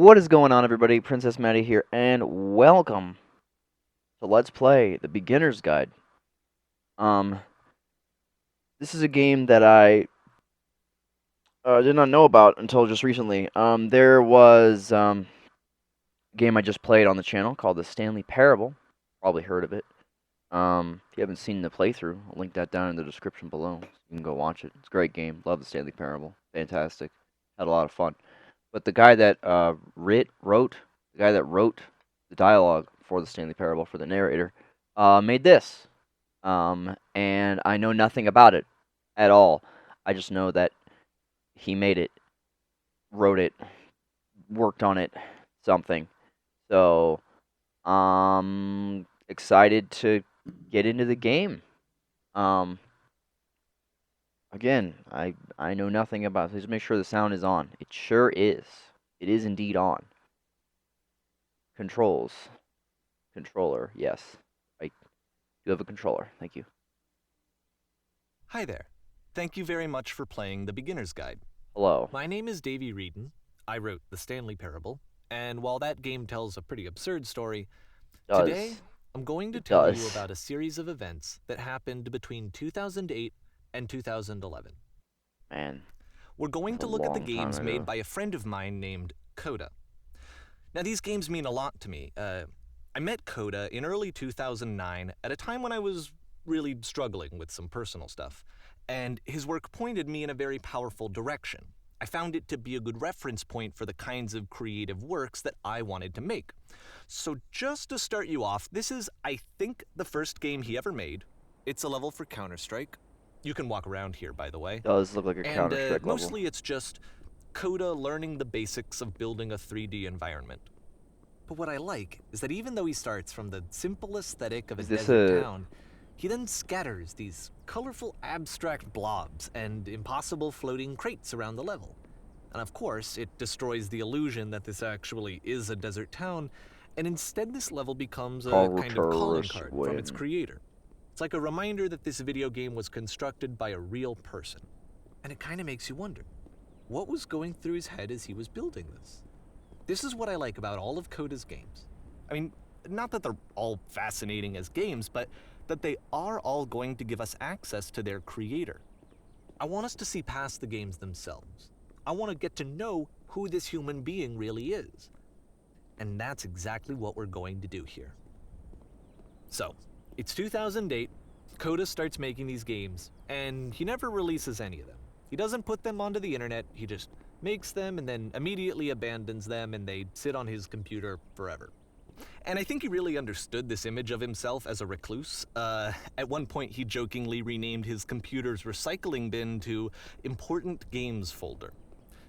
What is going on, everybody? Princess Matty here, and welcome to Let's Play the Beginner's Guide. Um, this is a game that I did not know about until just recently. There was a game I just played on the channel called the Stanley Parable. Probably heard of it. If you haven't seen the playthrough, I'll link that down in the description below. You can go watch it. It's a great game. Love the Stanley Parable. Fantastic. Had a lot of fun. But the guy that wrote the dialogue for the Stanley Parable for the narrator made this. And I know nothing about it at all. I just know that he made it, wrote it, worked on it, something. So, excited to get into the game. Again, I know nothing about it. Please make sure the sound is on. It sure is. It is indeed on. Controls. Controller, yes. I do have a controller. Thank you. Hi there. Thank you very much for playing the Beginner's Guide. Hello. My name is Davey Reedon. I wrote the Stanley Parable, and while that game tells a pretty absurd story, today I'm going to tell you about a series of events that happened between 2008 and 2011. Man. We're going to look at the games made by a friend of mine named Coda. Now, these games mean a lot to me. I met Coda in early 2009 at a time when I was really struggling with some personal stuff, and his work pointed me in a very powerful direction. I found it to be a good reference point for the kinds of creative works that I wanted to make. So just to start you off, this is, I think, the first game he ever made. It's a level for Counter-Strike. You can walk around here, by the way. Does look like a Counter-Strike level. Mostly it's just Coda learning the basics of building a 3D environment. But what I like is that even though he starts from the simple aesthetic of a desert town, he then scatters these colorful abstract blobs and impossible floating crates around the level. And of course, it destroys the illusion that this actually is a desert town, and instead this level becomes a kind of calling card from its creator. It's like a reminder that this video game was constructed by a real person. And it kind of makes you wonder, what was going through his head as he was building this? This is what I like about all of Coda's games. I mean, not that they're all fascinating as games, but that they are all going to give us access to their creator. I want us to see past the games themselves. I want to get to know who this human being really is. And that's exactly what we're going to do here. So, it's 2008, Coda starts making these games, and he never releases any of them. He doesn't put them onto the internet, he just makes them and then immediately abandons them, and they sit on his computer forever. And I think he really understood this image of himself as a recluse. At one point, he jokingly renamed his computer's recycling bin to Important Games Folder.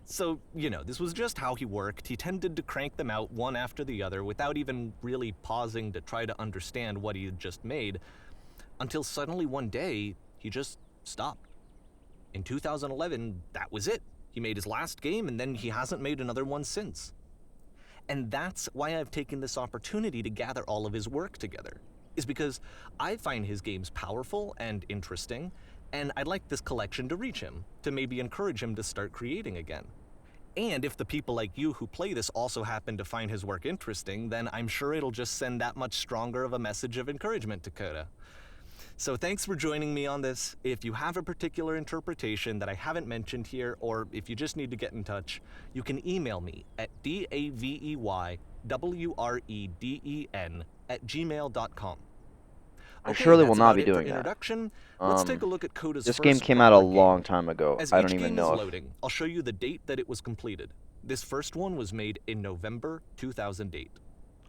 So, you know, this was just how he worked. He tended to crank them out one after the other without even really pausing to try to understand what he had just made, until suddenly one day, he just stopped. In 2011, that was it. He made his last game, and then he hasn't made another one since. And that's why I've taken this opportunity to gather all of his work together, is because I find his games powerful and interesting, and I'd like this collection to reach him, to maybe encourage him to start creating again. And if the people like you who play this also happen to find his work interesting, then I'm sure it'll just send that much stronger of a message of encouragement to Coda. So thanks for joining me on this. If you have a particular interpretation that I haven't mentioned here, or if you just need to get in touch, you can email me at daveywreden@gmail.com. I surely will not be doing that. Let's take a look at Coda's this game came out a long time ago. As I don't each even game know is loading, I'll show you the date that it was completed. This first one was made in November 2008.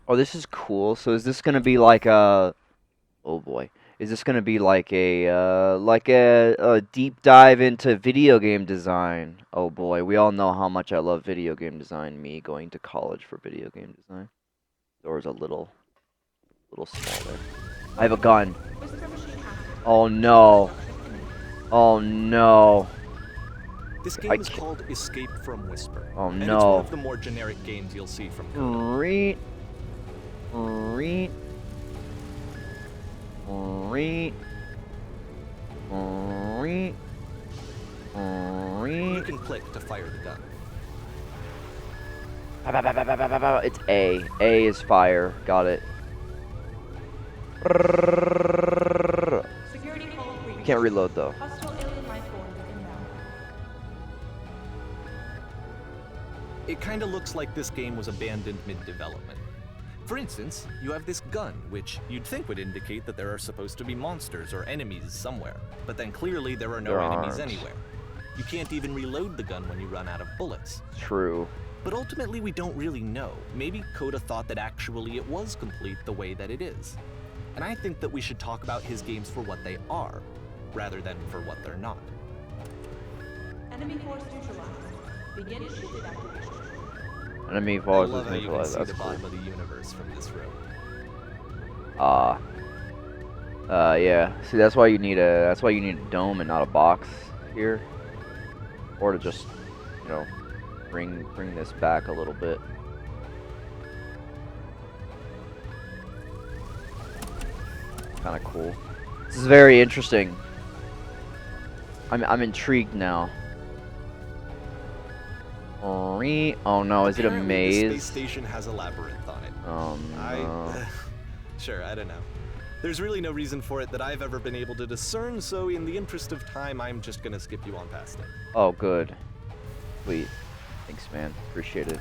Oh, this is cool. So is this gonna be like a... Oh boy. Is this gonna be like a deep dive into video game design? Oh boy, we all know how much I love video game design. Me going to college for video game design. Door's a little small there. I have a gun. Oh no. Oh no. This game is called Escape from Whisper. Oh and no. It's one of the more generic games you'll see from Coda. You can click to fire the gun. It's A. A is fire. Got it. Security code breached. Can't reload though. Hostile alien life form inbound. It kinda looks like this game was abandoned mid-development. For instance, you have this gun, which you'd think would indicate that there are supposed to be monsters or enemies somewhere, but then clearly there are no There enemies aren't. anywhere. You can't even reload the gun when you run out of bullets. True. But ultimately, we don't really know. Maybe Coda thought that actually it was complete the way that it is. And I think that we should talk about his games for what they are, rather than for what they're not. Enemy force neutralized. Begin ship evacuation. Enemy I forces love how you can neutralized. see That's the cool. bottom of the universe from this room. Yeah. See, that's why you need a dome and not a box here, or to just, you know, bring this back a little bit. Kind of cool. This is very interesting. I'm intrigued now. Oh no, is it a Apparently, the space maze? station has a labyrinth on it. No. Sure, I don't know. There's really no reason for it that I've ever been able to discern, so in the interest of time, I'm just gonna skip you on past it. Oh, good. Sweet. Thanks, man. Appreciate it.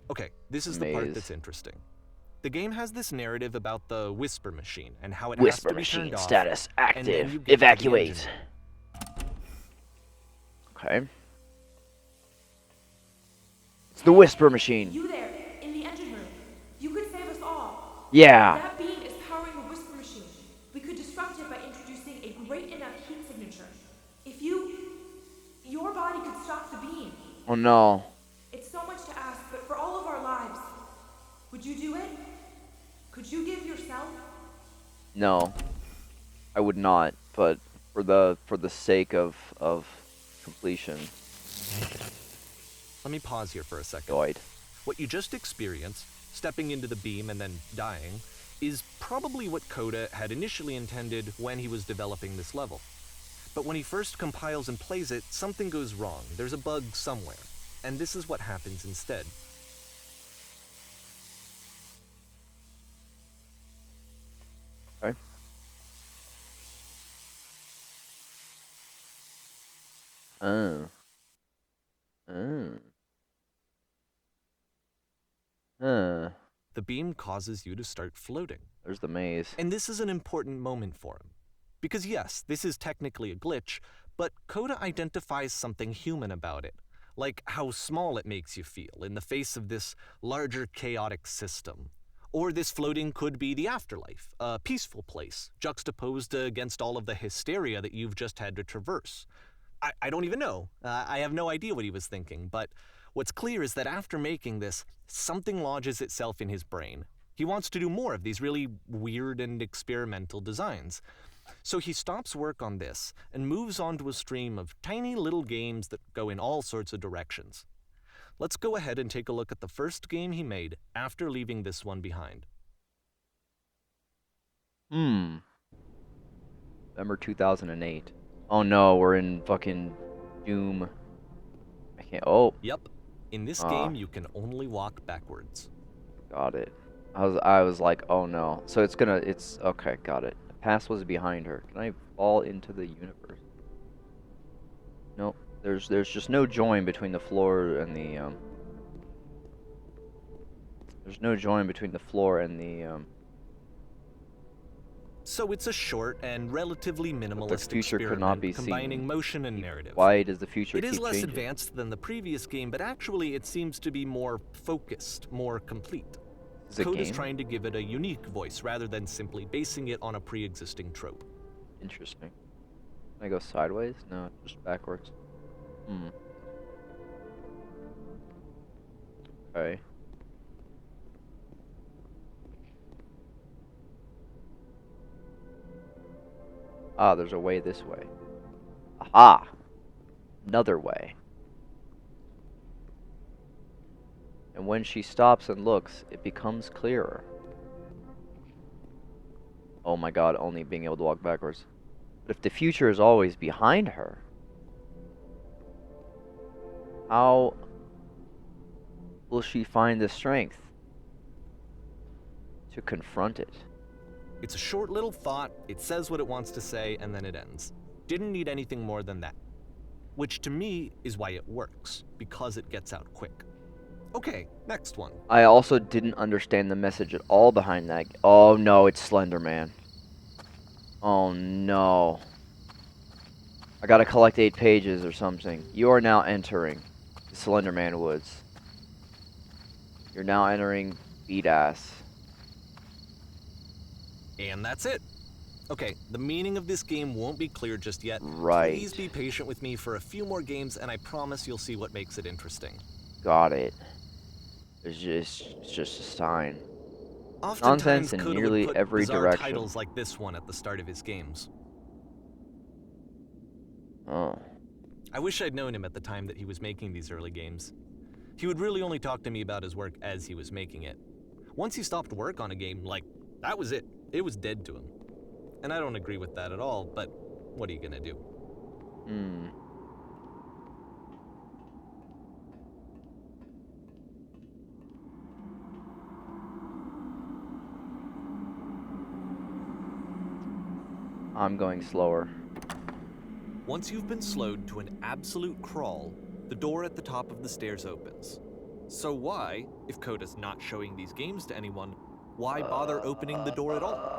Okay, this is the part Maze. that's interesting. The game has this narrative about the whisper machine and how it Whisper has to be machine turned off, status and then active. you get to the Evacuate. engine. Okay. It's the whisper machine. You there, in the engine room. You could save us all. Yeah. That beam is powering the whisper machine. We could disrupt it by introducing a great enough heat signature. If your body could stop the beam. Oh no. It's so much to ask, but for all of our lives, would you do it? Could you give yourself? No. I would not, but for the sake of completion. Let me pause here for a second. Doid. What you just experienced, stepping into the beam and then dying, is probably what Coda had initially intended when he was developing this level. But when he first compiles and plays it, something goes wrong. There's a bug somewhere. And this is what happens instead. Okay. Oh. The beam causes you to start floating. There's the maze. And this is an important moment for him. Because yes, this is technically a glitch, but Coda identifies something human about it. Like how small it makes you feel in the face of this larger chaotic system. Or this floating could be the afterlife, a peaceful place, juxtaposed against all of the hysteria that you've just had to traverse. I don't even know. I have no idea what he was thinking, but what's clear is that after making this, something lodges itself in his brain. He wants to do more of these really weird and experimental designs. So he stops work on this and moves on to a stream of tiny little games that go in all sorts of directions. Let's go ahead and take a look at the first game he made after leaving this one behind. November 2008. Oh no, we're in fucking Doom. I can't. Oh, Yep, in this game you can only walk backwards. got it. I was like, oh no. So it's okay, got it. The past was behind her. Can I fall into the universe? Nope. There's just no join between the floor and the There's no join between the floor and the So it's a short and relatively minimalist future could not experiment be combining seen. motion and narrative. Why does the future It is keep less changing? advanced than the previous game, but actually it seems to be more focused, more complete. Is it Code is game? trying to give it a unique voice rather than simply basing it on a pre-existing trope. Interesting. Can I go sideways? No, just backwards. Okay. Ah, there's a way this way. Aha! Another way. And when she stops and looks, it becomes clearer. Oh my god, only being able to walk backwards. But if the future is always behind her, how will she find the strength to confront it? It's a short little thought, it says what it wants to say, and then it ends. Didn't need anything more than that. Which to me is why it works, because it gets out quick. Okay, next one. I also didn't understand the message at all behind that. Oh no, it's Slender Man. Oh no. I gotta collect 8 pages or something. You are now entering the Slender Man Woods. You're now entering Beat Ass. And that's it. Okay, the meaning of this game won't be clear just yet. Right. Please be patient with me for a few more games, and I promise you'll see what makes it interesting. Got it. It's just a sign. Oftentimes, Nonsense in Coda nearly would put every bizarre direction. titles like this one at the start of his games. Oh. I wish I'd known him at the time that he was making these early games. He would really only talk to me about his work as he was making it. Once he stopped work on a game, like, that was it. It was dead to him. And I don't agree with that at all, but what are you gonna do? I'm going slower. Once you've been slowed to an absolute crawl, the door at the top of the stairs opens. So why, if Coda's not showing these games to anyone, why bother opening the door at all?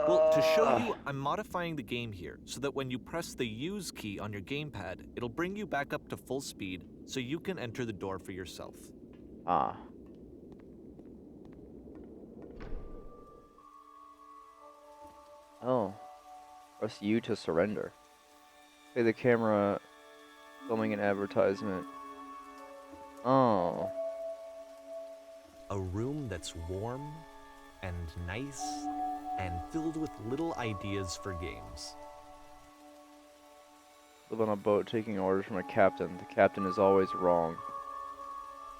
Well, to show you, I'm modifying the game here so that when you press the use key on your gamepad, it'll bring you back up to full speed so you can enter the door for yourself. Ah. Oh. Press U to surrender. Play the camera filming an advertisement. Oh. A room that's warm and nice and filled with little ideas for games. Live on a boat taking orders from a captain. The captain is always wrong.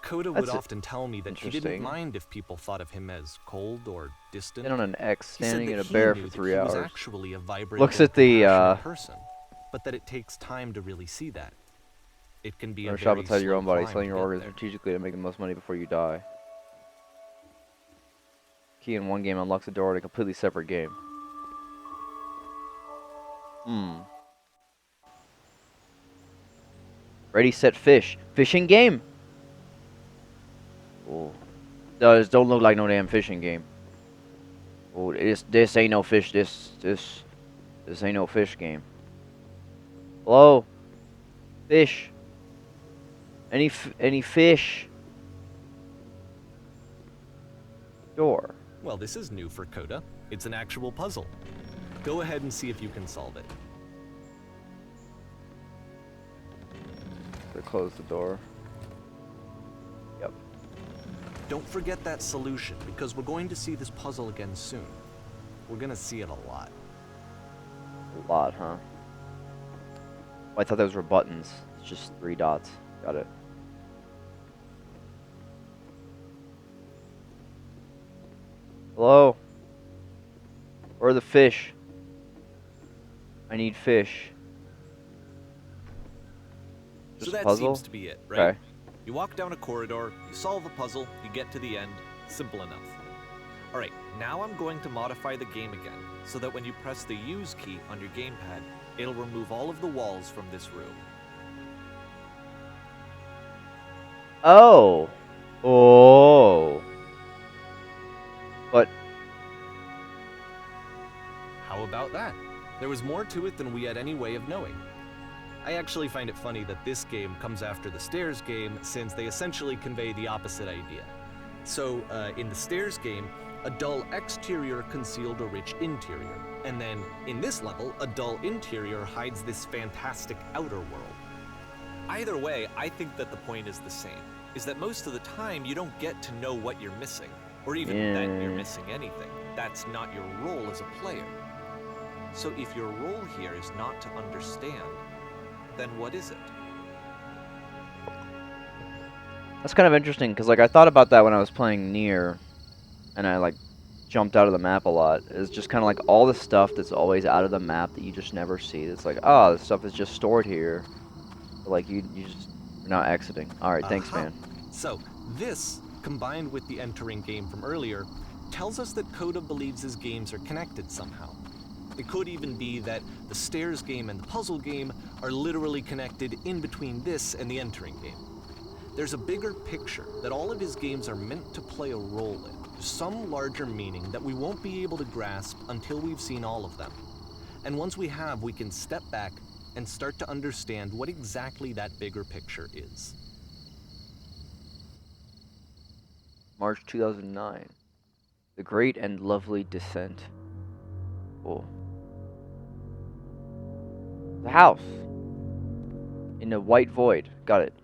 Coda would often tell me that he didn't interesting. mind if people thought of him as cold or distant. Been on an X He said standing that in a he bear knew for that 3 he hours. was actually a vibrant Looks and at the compassionate person, but that it takes time to really see that. It can be Or a shop very outside your slow own body, climb selling to your get organs there. strategically to make the most money before you die. Key in one game unlocks the door to a completely separate game. Ready, set, fish. Fishing game? Oh. Don't look like no damn fishing game. Oh, this ain't no fish. This ain't no fish game. Hello? Fish. Any fish? Door. Well, this is new for Coda. It's an actual puzzle. Go ahead and see if you can solve it. They close the door. Yep. Don't forget that solution, because we're going to see this puzzle again soon. We're gonna see it a lot. A lot, huh? Oh, I thought those were buttons. It's just 3 dots. Got it. Hello? Where are the fish? I need fish. So Just a that puzzle? seems to be it, right? Okay. You walk down a corridor, you solve a puzzle, you get to the end. Simple enough. Alright, now I'm going to modify the game again, so that when you press the use key on your gamepad, it'll remove all of the walls from this room. Oh. Oh. But How about that? There was more to it than we had any way of knowing. I actually find it funny that this game comes after the Stairs game, since they essentially convey the opposite idea. So, in the Stairs game, a dull exterior concealed a rich interior. And then, in this level, a dull interior hides this fantastic outer world. Either way, I think that the point is the same, is that most of the time you don't get to know what you're missing, or even that you're missing anything. That's not your role as a player. So if your role here is not to understand, then what is it? that's kind of interesting, because like I thought about that when I was playing Nier, and I like jumped out of the map a lot. It's just kind of like all the stuff that's always out of the map that you just never see. It's like, oh, this stuff is just stored here. But, like you're not exiting. All right, thanks, man. So This, combined with the entering game from earlier, tells us that Coda believes his games are connected somehow. It could even be that the stairs game and the puzzle game are literally connected in between this and the entering game. There's a bigger picture that all of his games are meant to play a role in, some larger meaning that we won't be able to grasp until we've seen all of them. And once we have, we can step back and start to understand what exactly that bigger picture is. March 2009. The Great and Lovely Descent. Cool. The house. In a white void. Got it.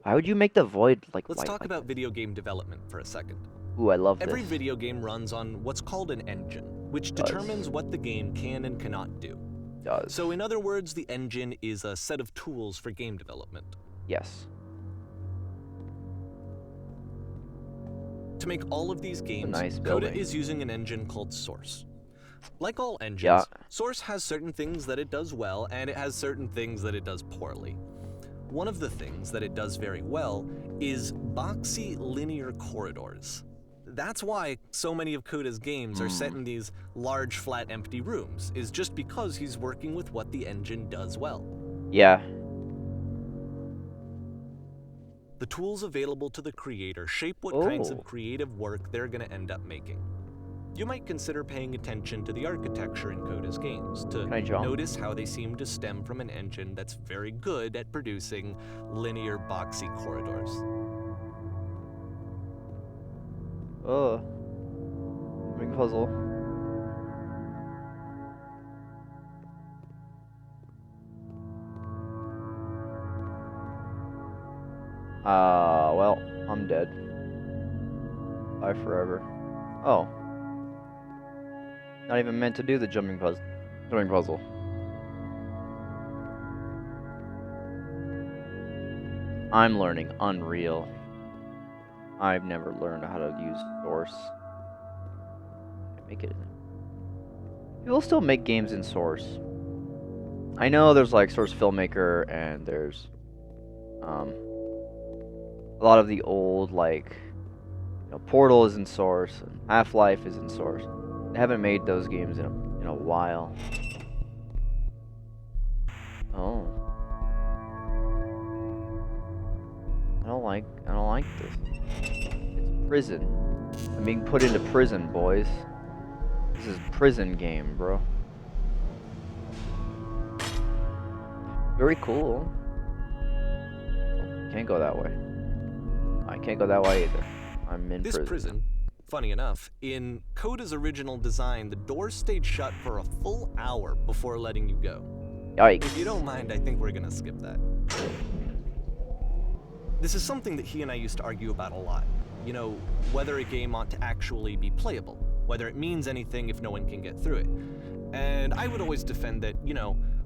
Why would you make the void like Let's white talk like about that? video game development for a second. Ooh, I love Every this. video game runs on what's called an engine, which determines what the game can and cannot do. Does. So in other words, the engine is a set of tools for game development. Yes. To make all of these games, nice Coda building. is using an engine called Source. Like all engines, Yeah. Source has certain things that it does well, and it has certain things that it does poorly. One of the things that it does very well is boxy linear corridors. That's why so many of Coda's games are set in these large, flat, empty rooms, is just because he's working with what the engine does well. Yeah. The tools available to the creator shape what kinds of creative work they're going to end up making. You might consider paying attention to the architecture in Coda's games to notice how they seem to stem from an engine that's very good at producing linear, boxy corridors. Big puzzle. Well, I'm dead. Bye forever. Oh. Not even meant to do the jumping puzzle. I'm learning Unreal. I've never learned how to use Source. Make it. People still make games in Source. I know there's like Source Filmmaker and there's a lot of the old like Portal is in Source and Half-Life is in Source. They haven't made those games in a while. Oh. I don't like this. It's prison. I'm being put into prison, boys. This is prison game, bro. Very cool. Can't go that way. I can't go that way either. I'm in This prison, funny enough, in Coda's original design, the doors stayed shut for a full hour before letting you go. Yikes. If you don't mind, I think we're gonna skip that. This is something that he and I used to argue about a lot. You know, whether a game ought to actually be playable, whether it means anything if no one can get through it. And I would always defend that,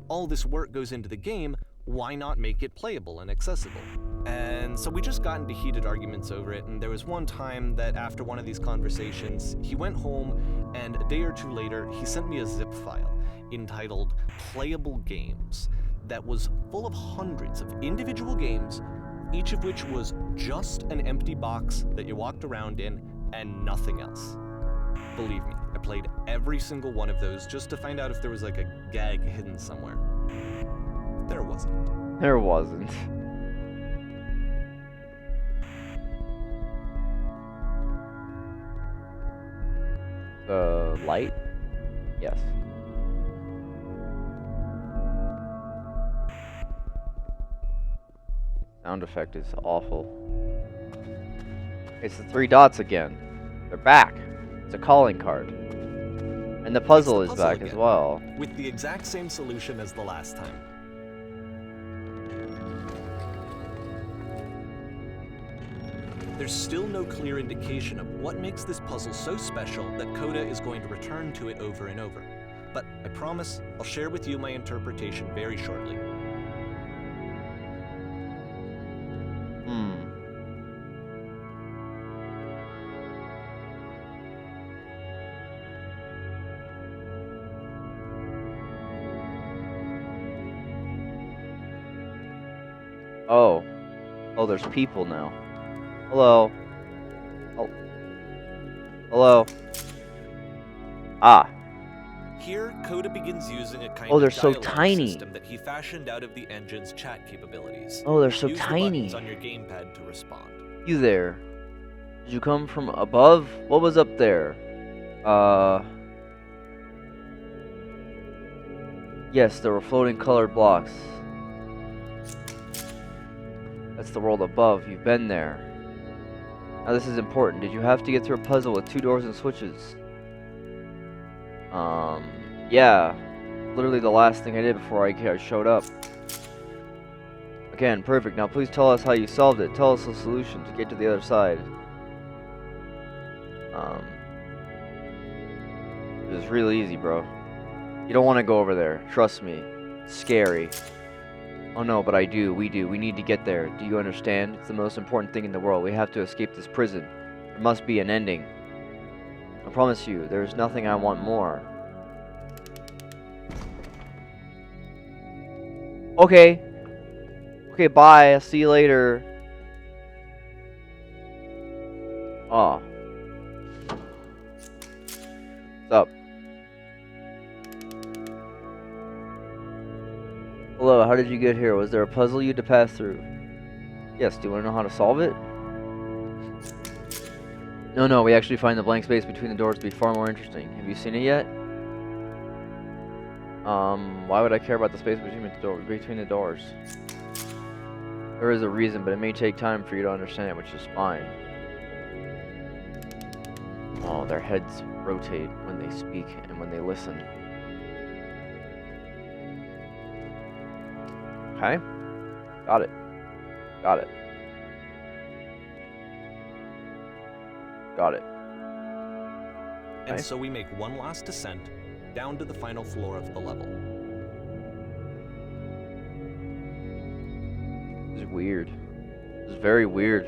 all this work goes into the game, why not make it playable and accessible? And so we just got into heated arguments over it, and there was one time that after one of these conversations, he went home, and a day or two later, he sent me a zip file entitled Playable Games that was full of hundreds of individual games, each of which was just an empty box that you walked around in and nothing else. Believe me, I played every single one of those just to find out if there was like a gag hidden somewhere. There wasn't. There wasn't. Light? Yes. Sound effect is awful. It's the 3 dots again. They're back. It's a calling card. And the puzzle is back as well. With the exact same solution as the last time. There's still no clear indication of what makes this puzzle so special that Coda is going to return to it over and over. But I promise I'll share with you my interpretation very shortly. Oh, there's people now. Hello. Oh. Hello. Ah. Here, Coda begins using a kind Oh, they're of so dialogue tiny. system that he fashioned out of the engine's chat capabilities. Oh, they're so Use tiny. the buttons on your gamepad to respond. You there. Did you come from above? What was up there? Yes, there were floating colored blocks. That's the world above. You've been there. Now this is important. Did you have to get through a puzzle with 2 doors and switches? Yeah. Literally the last thing I did before I showed up. Again, perfect. Now please tell us how you solved it. Tell us the solution to get to the other side. It was really easy, bro. You don't want to go over there. Trust me. It's scary. Oh no, but I do. We do. We need to get there. Do you understand? It's the most important thing in the world. We have to escape this prison. There must be an ending. I promise you, there's nothing I want more. Okay. Okay, bye. I'll see you later. Aw. What's up? Hello, how did you get here? Was there a puzzle you had to pass through? Yes, do you want to know how to solve it? No, we actually find the blank space between the doors to be far more interesting. Have you seen it yet? Why would I care about the space between the doors? There is a reason, but it may take time for you to understand it, which is fine. Oh, their heads rotate when they speak and when they listen. Okay. Got it. Got it. Got it. And Okay. so we make one last descent down to the final floor of the level. This is weird. This is very weird.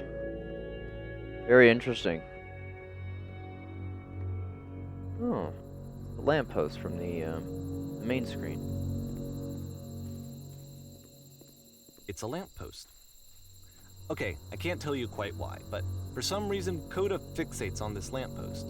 Very interesting. Oh. The lamppost from the main screen. It's a lamppost. Okay, I can't tell you quite why, but for some reason, Coda fixates on this lamppost.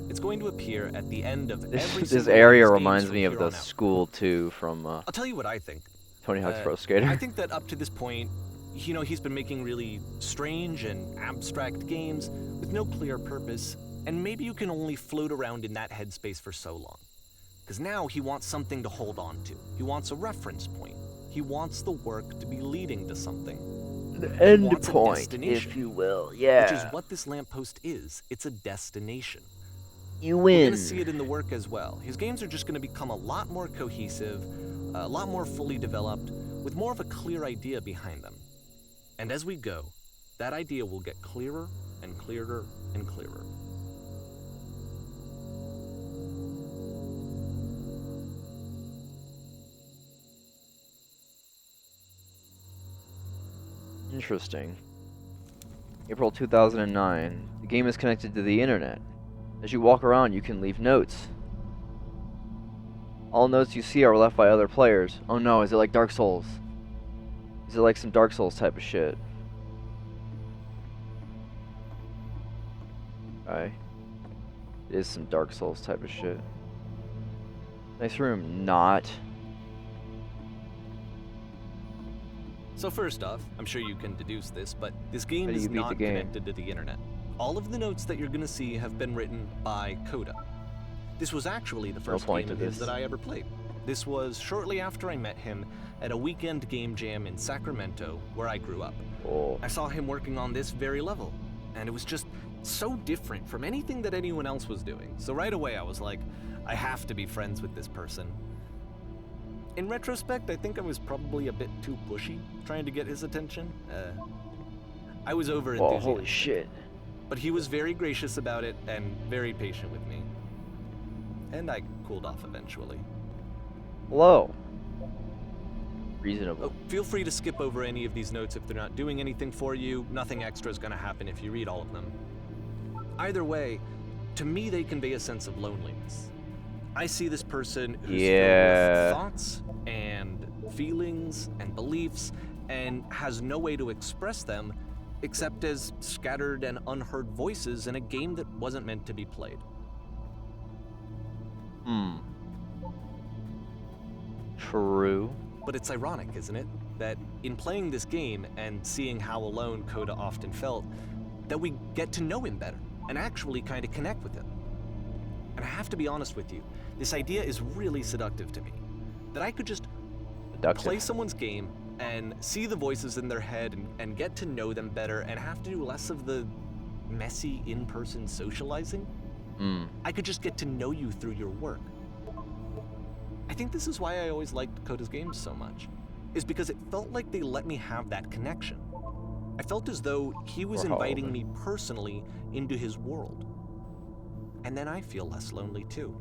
It's going to appear at the end of every This single area one of these reminds games me from of here the on out. school 2 from I'll tell you what I think. Tony Hawk's Pro Skater. I think that up to this point, he's been making really strange and abstract games with no clear purpose, and maybe you can only float around in that headspace for so long. Because now he wants something to hold on to. He wants a reference point. He wants the work to be leading to something. The He end wants a point, destination, if you will. Yeah. which is what this lamppost is. It's a destination. You We're win. going to see it in the work as well. His games are just going to become a lot more cohesive, a lot more fully developed, with more of a clear idea behind them. And as we go, that idea will get clearer and clearer and clearer. Interesting. April 2009. The game is connected to the internet. As you walk around, you can leave notes. All notes you see are left by other players. Oh no, is it like Dark Souls? Is it like some Dark Souls type of shit? Okay. It is some Dark Souls type of shit. Nice room. Not. So first off, I'm sure you can deduce this, but this game How do is you beat the not game? connected to the internet. All of the notes that you're going to see have been written by Coda. This was actually the first point game to of his this. that I ever played. This was shortly after I met him at a weekend game jam in Sacramento, where I grew up. Oh. I saw him working on this very level, and it was just so different from anything that anyone else was doing. So right away I was like, I have to be friends with this person. In retrospect, I think I was probably a bit too pushy trying to get his attention. I was over Oh, enthusiastic. holy shit. But he was very gracious about it and very patient with me. And I cooled off eventually. Hello. Reasonable. Oh, feel free to skip over any of these notes if they're not doing anything for you. Nothing extra is going to happen if you read all of them. Either way, to me they convey a sense of loneliness. I see this person who's Yeah. filled with thoughts and feelings and beliefs and has no way to express them except as scattered and unheard voices in a game that wasn't meant to be played. True. But it's ironic, isn't it? That in playing this game and seeing how alone Coda often felt, that we get to know him better and actually kind of connect with him. And I have to be honest with you, this idea is really seductive to me. That I could just play someone's game and see the voices in their head and get to know them better and have to do less of the messy in-person socializing. I could just get to know you through your work. I think this is why I always liked Coda's games so much, is because it felt like they let me have that connection. I felt as though he was inviting me personally into his world. And then I feel less lonely too.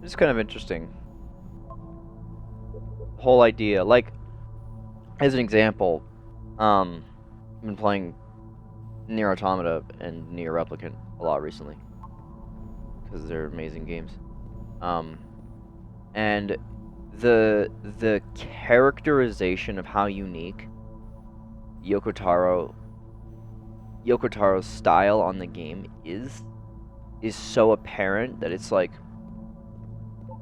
It's kind of interesting. The whole idea, like, as an example, I've been playing Nier Automata and Nier Replicant a lot recently because they're amazing games. And the characterization of how unique Yoko Taro's style on the game is so apparent that it's like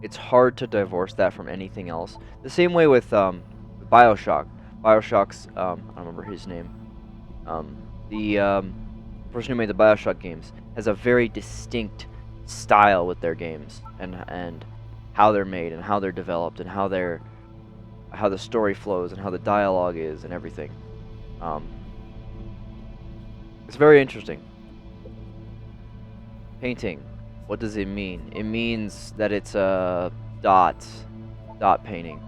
it's hard to divorce that from anything else. The same way with BioShock. BioShock's I don't remember his name. The person who made the BioShock games has a very distinct style with their games and how they're made and how they're developed and how the story flows and how the dialogue is and everything. It's very interesting. Painting. What does it mean? It means that it's a dot painting.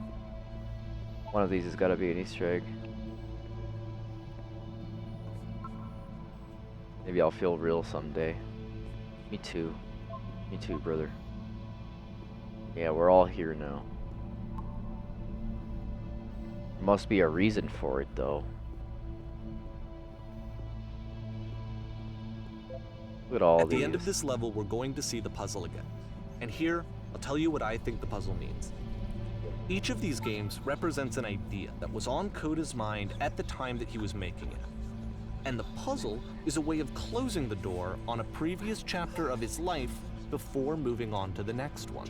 One of these has got to be an Easter egg. Maybe I'll feel real someday. Me too. Me too, brother. Yeah, we're all here now. There must be a reason for it, though. Look at all At these. the end of this level, we're going to see the puzzle again. And here, I'll tell you what I think the puzzle means. Each of these games represents an idea that was on Coda's mind at the time that he was making it. And the puzzle is a way of closing the door on a previous chapter of his life before moving on to the next one.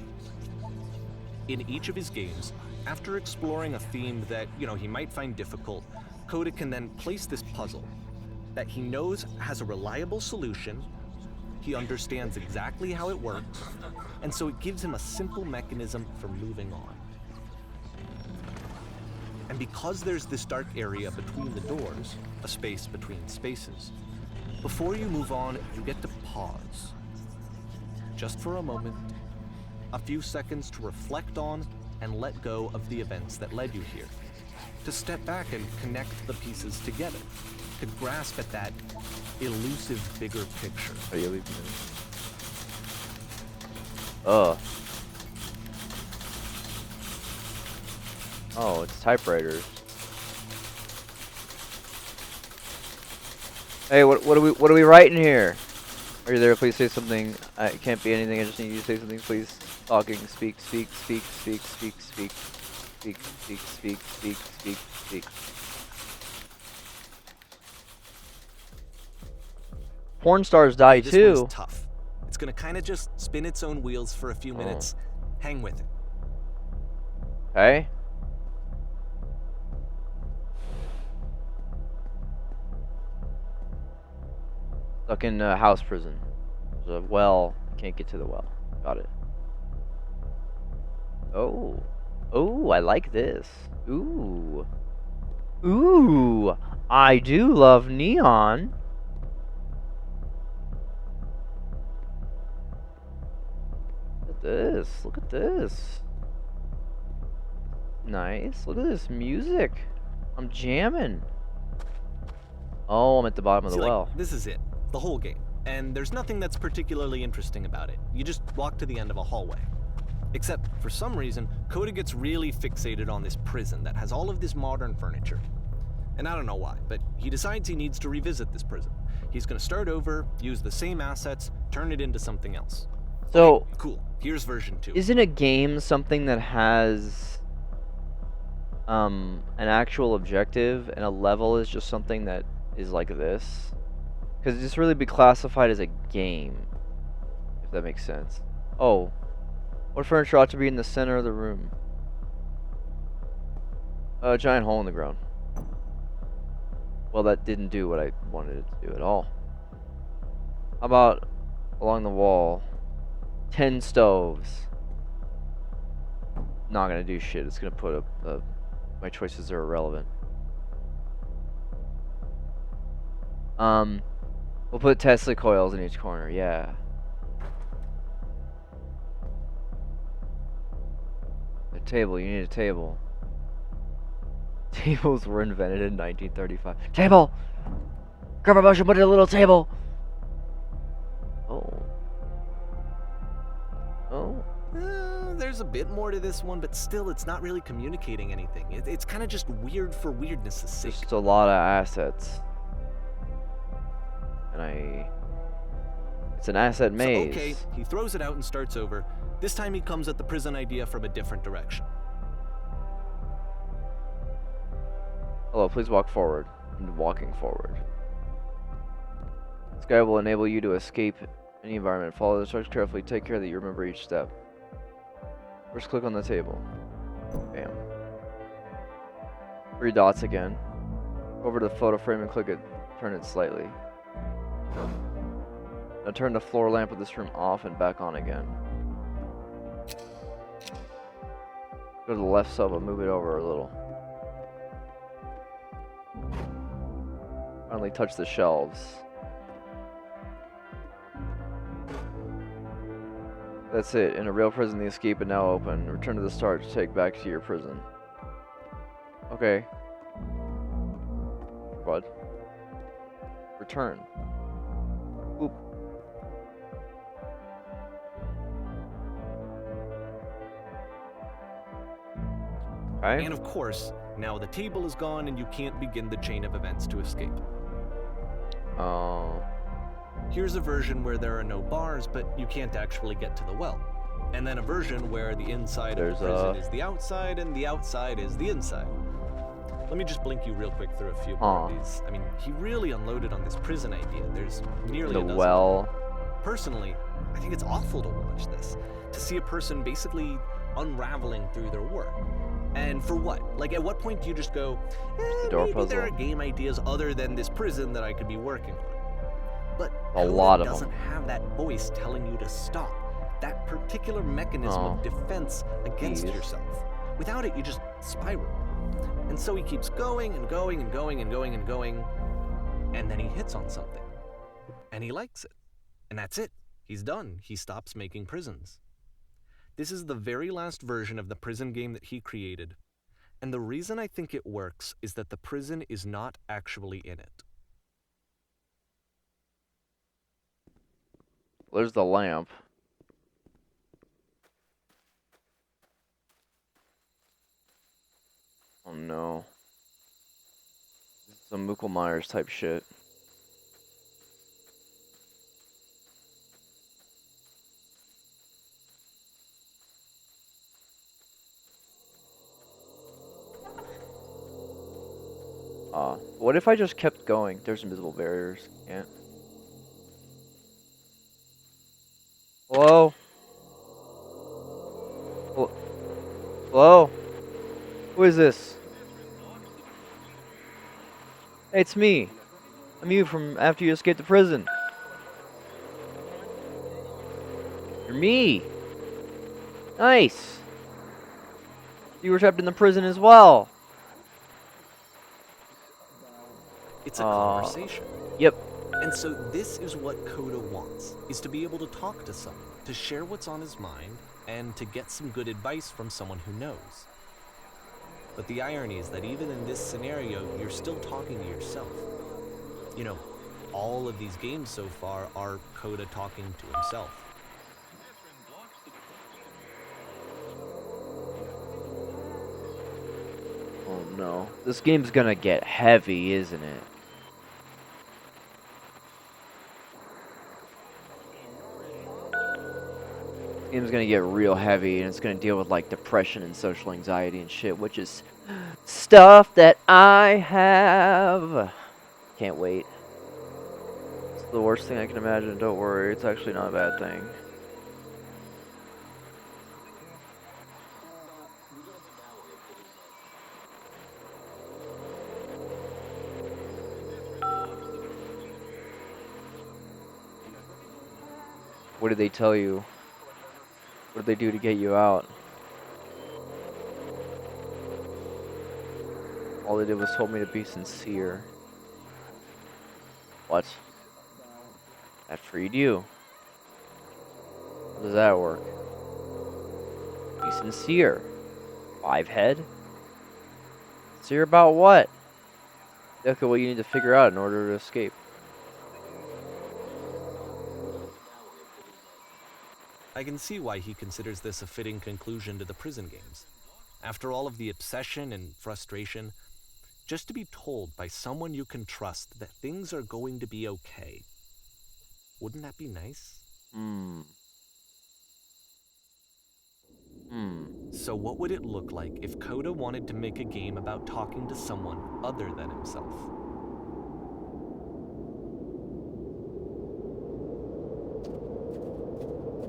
In each of his games, after exploring a theme that, he might find difficult, Coda can then place this puzzle that he knows has a reliable solution, he understands exactly how it works, and so it gives him a simple mechanism for moving on. And because there's this dark area between the doors, a space between spaces, before you move on, you get to pause. Just for a moment, a few seconds to reflect on and let go of the events that led you here. To step back and connect the pieces together. To grasp at that elusive bigger picture. Are you leaving me? Oh, it's typewriters. Hey, what are we writing here? Are you there? Please say something. It can't be anything. I just need you to say something, please. Talking. Speak. Porn stars die this too. One's tough. It's gonna kind of just spin its own wheels for a few minutes. Hang with it. Okay. Stuck in house prison. There's a well. Can't get to the well. Got it. Oh. Oh, I like this. Ooh. Ooh. I do love neon. Look at this. Look at this. Nice. Look at this music. I'm jamming. Oh, I'm at the bottom of the well. This is it. The whole game. And there's nothing that's particularly interesting about it. You just walk to the end of a hallway. Except, for some reason, Coda gets really fixated on this prison that has all of this modern furniture. And I don't know why, but he decides he needs to revisit this prison. He's gonna start over, use the same assets, turn it into something else. So, okay, cool. Here's version 2. Isn't a game something that has an actual objective, and a level is just something that is like this? Because it's really be classified as a game, if that makes sense. Oh, what furniture ought to be in the center of the room? A giant hole in the ground. Well, that didn't do what I wanted it to do at all. How about along the wall? 10 stoves. Not gonna do shit. It's gonna put my choices are irrelevant. We'll put Tesla coils in each corner. Yeah. A table. You need a table. Tables were invented in 1935. Table! Grab a bunch and put it in a little table! Oh. Oh. There's a bit more to this one, but still, it's not really communicating anything. It's kind of just weird for weirdness' sake. Just a lot of assets. And it's an asset maze. So, okay, he throws it out and starts over. This time he comes at the prison idea from a different direction. Hello, please walk forward. I'm walking forward. This guide will enable you to escape any environment. Follow the instructions carefully. Take care that you remember each step. First, click on the table. Bam. 3 dots again. Go over to the photo frame and click it. Turn it slightly. Now turn the floor lamp of this room off and back on again. Go to the left sub and move it over a little. Finally touch the shelves. That's it. In a real prison, the escape is now open. Return to the start to take back to your prison. Okay. What? Return. Oop. Okay. And of course, now the table is gone and you can't begin the chain of events to escape. Oh. Here's a version where there are no bars, but you can't actually get to the well. And then a version where the inside of the prison is the outside and the outside is the inside. Let me just blink you real quick through a few more of these. I mean, he really unloaded on this prison idea. There's nearly a dozen. The well. Personally, I think it's awful to watch this. To see a person basically unraveling through their work. And for what? Like, at what point do you just go, maybe there are game ideas other than this prison that I could be working on? But a lot of them doesn't have that voice telling you to stop. That particular mechanism of defense against yourself. Without it, you just spiral. And so he keeps going and going and going and going and going. And then he hits on something. And he likes it. And that's it. He's done. He stops making prisons. This is the very last version of the prison game that he created. And the reason I think it works is that the prison is not actually in it. There's the lamp. Oh no. This is some Mookle Myers type shit. What if I just kept going? There's invisible barriers. Can't. Hello? Hello? Who is this? Hey, it's me. I'm you from after you escaped the prison. You're me. Nice. You were trapped in the prison as well. It's a conversation. Yep. And so this is what Coda wants, is to be able to talk to someone, to share what's on his mind, and to get some good advice from someone who knows. But the irony is that even in this scenario, you're still talking to yourself. You know, all of these games so far are Coda talking to himself. Oh no. This game's gonna get heavy, isn't it? game's gonna get real heavy, and it's gonna deal with like depression and social anxiety and shit, which is stuff that I have. Can't wait. It's the worst thing I can imagine. Don't worry, it's actually not a bad thing. What did they tell you? What did they do to get you out? All they did was told me to be sincere. What? That freed you. How does that work? Be sincere. 5 head? Sincere about what? Look at what you need to figure out in order to escape. I can see why he considers this a fitting conclusion to the prison games. After all of the obsession and frustration, just to be told by someone you can trust that things are going to be okay. Wouldn't that be nice? So what would it look like if Coda wanted to make a game about talking to someone other than himself?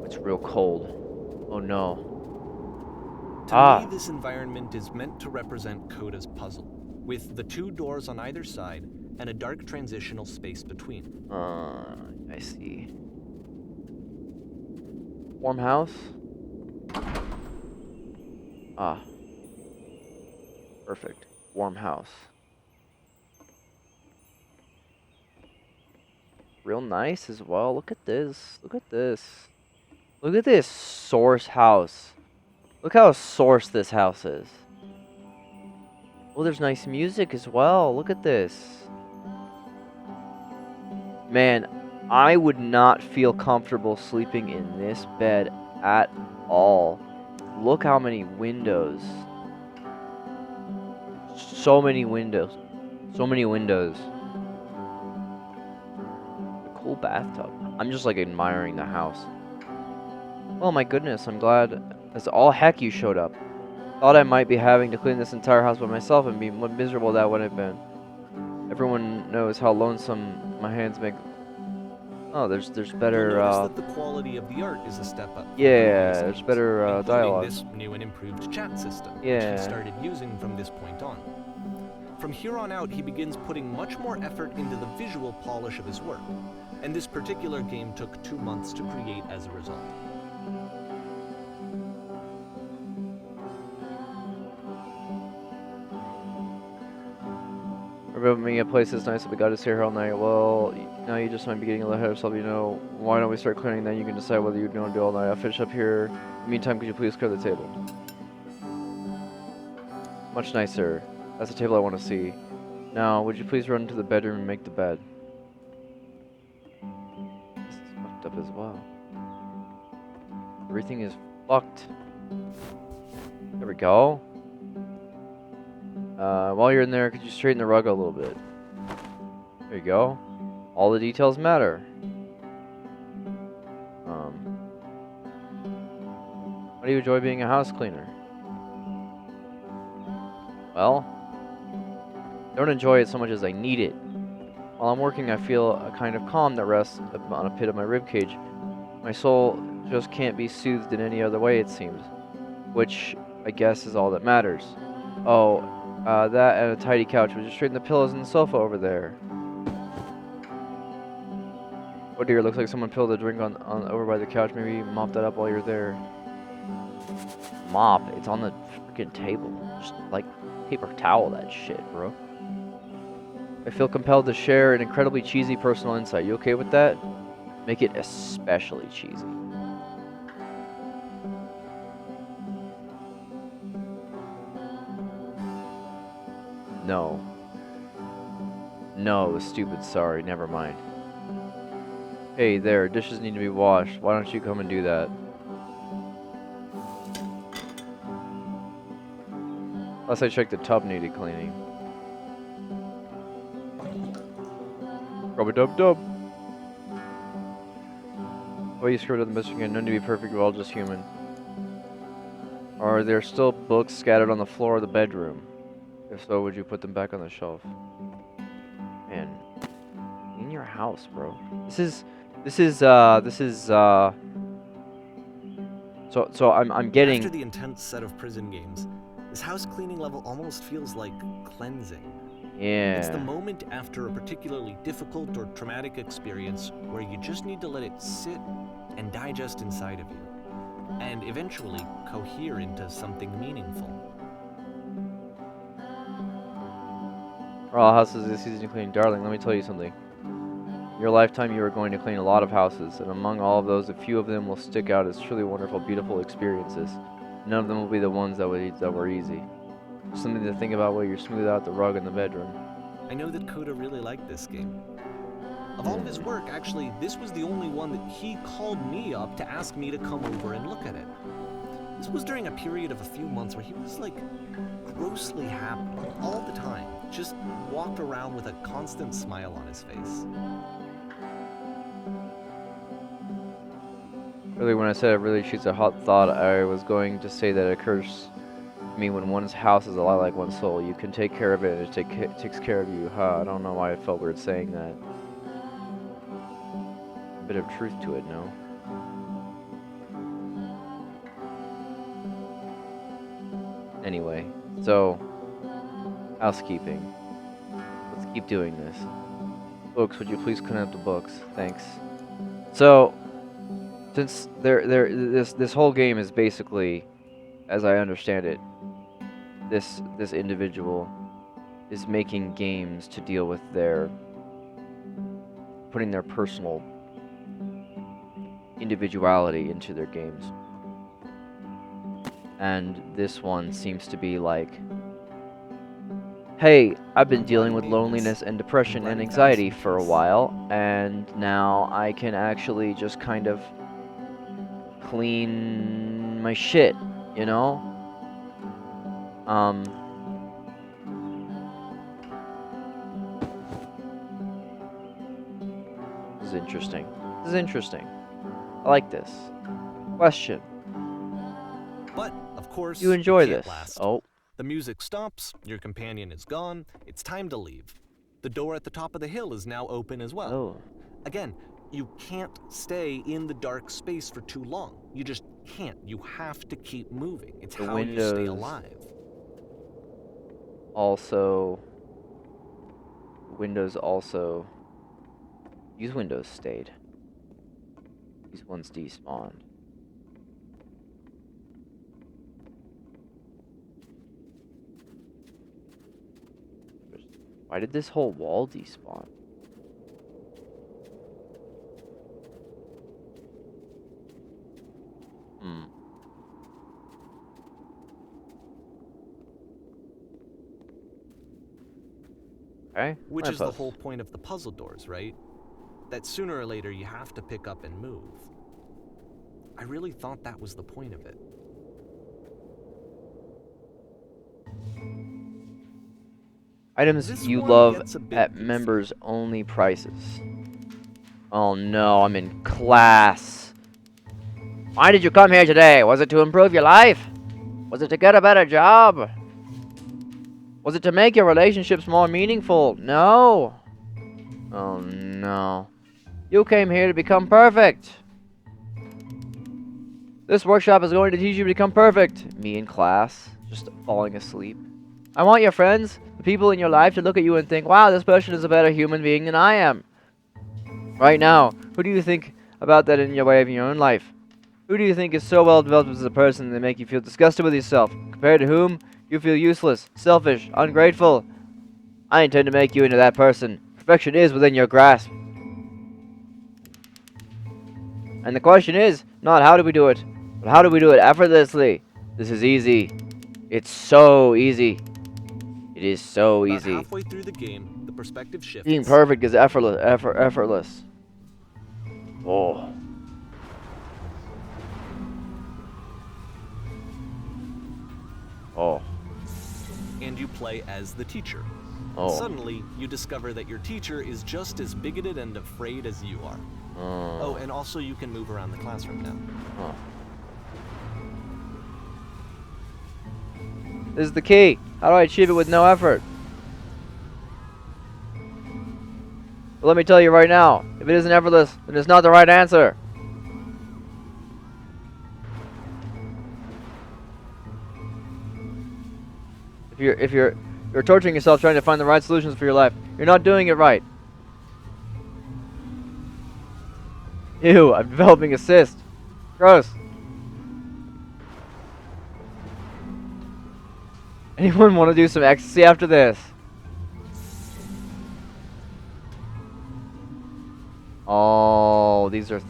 It's real cold. Oh no. To me, this environment is meant to represent Coda's puzzle, with the 2 doors on either side and a dark transitional space between. I see. Warm house? Ah. Perfect. Warm house. Real nice as well. Look at this. Look at this. Look at this source house. Look how source this house is. Oh, there's nice music as well. Look at this. Man, I would not feel comfortable sleeping in this bed at all. Look how many windows. So many windows. So many windows. A cool bathtub. I'm just like admiring the house. Oh my goodness, I'm glad as all heck you showed up. Thought I might be having to clean this entire house by myself and be miserable that would have been. Everyone knows how lonesome my hands make. Oh, there's better. You'll notice that the quality of the art is a step up. Yeah, there's better including dialogue. This new and improved chat system, Yeah. which he started using from this point on. From here on out, he begins putting much more effort into the visual polish of his work, and this particular game took 2 months to create as a result. About me, a place is nice, but we got to stay here all night. Well, now you just might be getting a little ahead of yourself, you know. Why don't we start clearing, then you can decide whether you want to do all night. I'll finish up here. In the meantime, could you please clear the table? Much nicer. That's the table I want to see. Now, would you please run to the bedroom and make the bed? This is fucked up as well. Everything is fucked. There we go. While you're in there, could you straighten the rug a little bit? There you go. All the details matter. Why do you enjoy being a house cleaner? Well, I don't enjoy it so much as I need it. While I'm working, I feel a kind of calm that rests on a pit of my ribcage. My soul just can't be soothed in any other way, it seems. Which, I guess, is all that matters. Oh, that and a tidy couch. Would you straighten the pillows and the sofa over there? Oh dear, looks like someone spilled a drink on over by the couch. Maybe mop that up while you're there. Mop? It's on the freaking table. Just like paper towel that shit, bro. I feel compelled to share an incredibly cheesy personal insight. You okay with that? Make it especially cheesy. No. No, stupid sorry, never mind. Hey there, dishes need to be washed. Why don't you come and do that? Last I checked, the tub needed cleaning. Rub-a-dub-dub. Well, you screwed up the mission again. None to be perfect, we're all just human. Are there still books scattered on the floor of the bedroom? If so, would you put them back on the shelf? Man, in your house, bro. So I'm getting. After the intense set of prison games, this house cleaning level almost feels like cleansing. Yeah. It's the moment after a particularly difficult or traumatic experience where you just need to let it sit and digest inside of you, and eventually cohere into something meaningful. All houses this season to clean. Darling, let me tell you something. In your lifetime, you are going to clean a lot of houses, and among all of those, a few of them will stick out as truly wonderful, beautiful experiences. None of them will be the ones that were easy. Something to think about while you smooth out the rug in the bedroom. I know that Coda really liked this game. Of all of his work, actually, this was the only one that he called me up to ask me to come over and look at it. This was during a period of a few months where he was like grossly happy all the time. Just walked around with a constant smile on his face. Really, when I said it really shoots a hot thought, I was going to say that it occurs to me when one's house is a lot like one's soul. You can take care of it, and it takes care of you. I don't know why I felt weird saying that. A bit of truth to it, no? Anyway, so housekeeping. Let's keep doing this. Books, would you please clean up the books? Thanks. So, since this whole game is basically, as I understand it, this individual is making games to deal with putting their personal individuality into their games. And this one seems to be like, hey, I've been dealing with loneliness and depression and anxiety for a while, and now I can actually just kind of clean my shit, you know? This is interesting. This is interesting. I like this. Question. But, of course, You enjoy it can't this. last. Oh. The music stops, your companion is gone, it's time to leave. The door at the top of the hill is now open as well. Oh. Again, you can't stay in the dark space for too long. You just can't. You have to keep moving. It's The how you stay windows alive. Also, these windows stayed. These ones despawned. Why did this whole wall despawn? Okay. Which is the whole point of the puzzle doors, right? That sooner or later you have to pick up and move. I really thought that was the point of it. Items This you one love gets a bit at goofy. members only prices. Oh no, I'm in class. Why did you come here today? Was it to improve your life? Was it to get a better job? Was it to make your relationships more meaningful? No. Oh no. You came here to become perfect. This workshop is going to teach you to become perfect. Me in class, just falling asleep. I want your friends, the people in your life, to look at you and think, wow, this person is a better human being than I am. Right now, who do you think about that in your way of your own life? Who do you think is so well developed as a person that make you feel disgusted with yourself? Compared to whom you feel useless, selfish, ungrateful? I intend to make you into that person. Perfection is within your grasp. And the question is, not how do we do it, but how do we do it effortlessly? This is easy. It's so easy. It is so About easy. halfway through the game, the perspective shifts. Being perfect is effortless. Oh. Oh. And you play as the teacher. Oh. Suddenly, you discover that your teacher is just as bigoted and afraid as you are. Oh, and also you can move around the classroom now. Oh. This is the key. How do I achieve it with no effort? But let me tell you right now, if it isn't effortless, then it's not the right answer. If you're torturing yourself trying to find the right solutions for your life, you're not doing it right. Ew, I'm developing a cyst. Gross. Anyone want to do some ecstasy after this? Oh, these are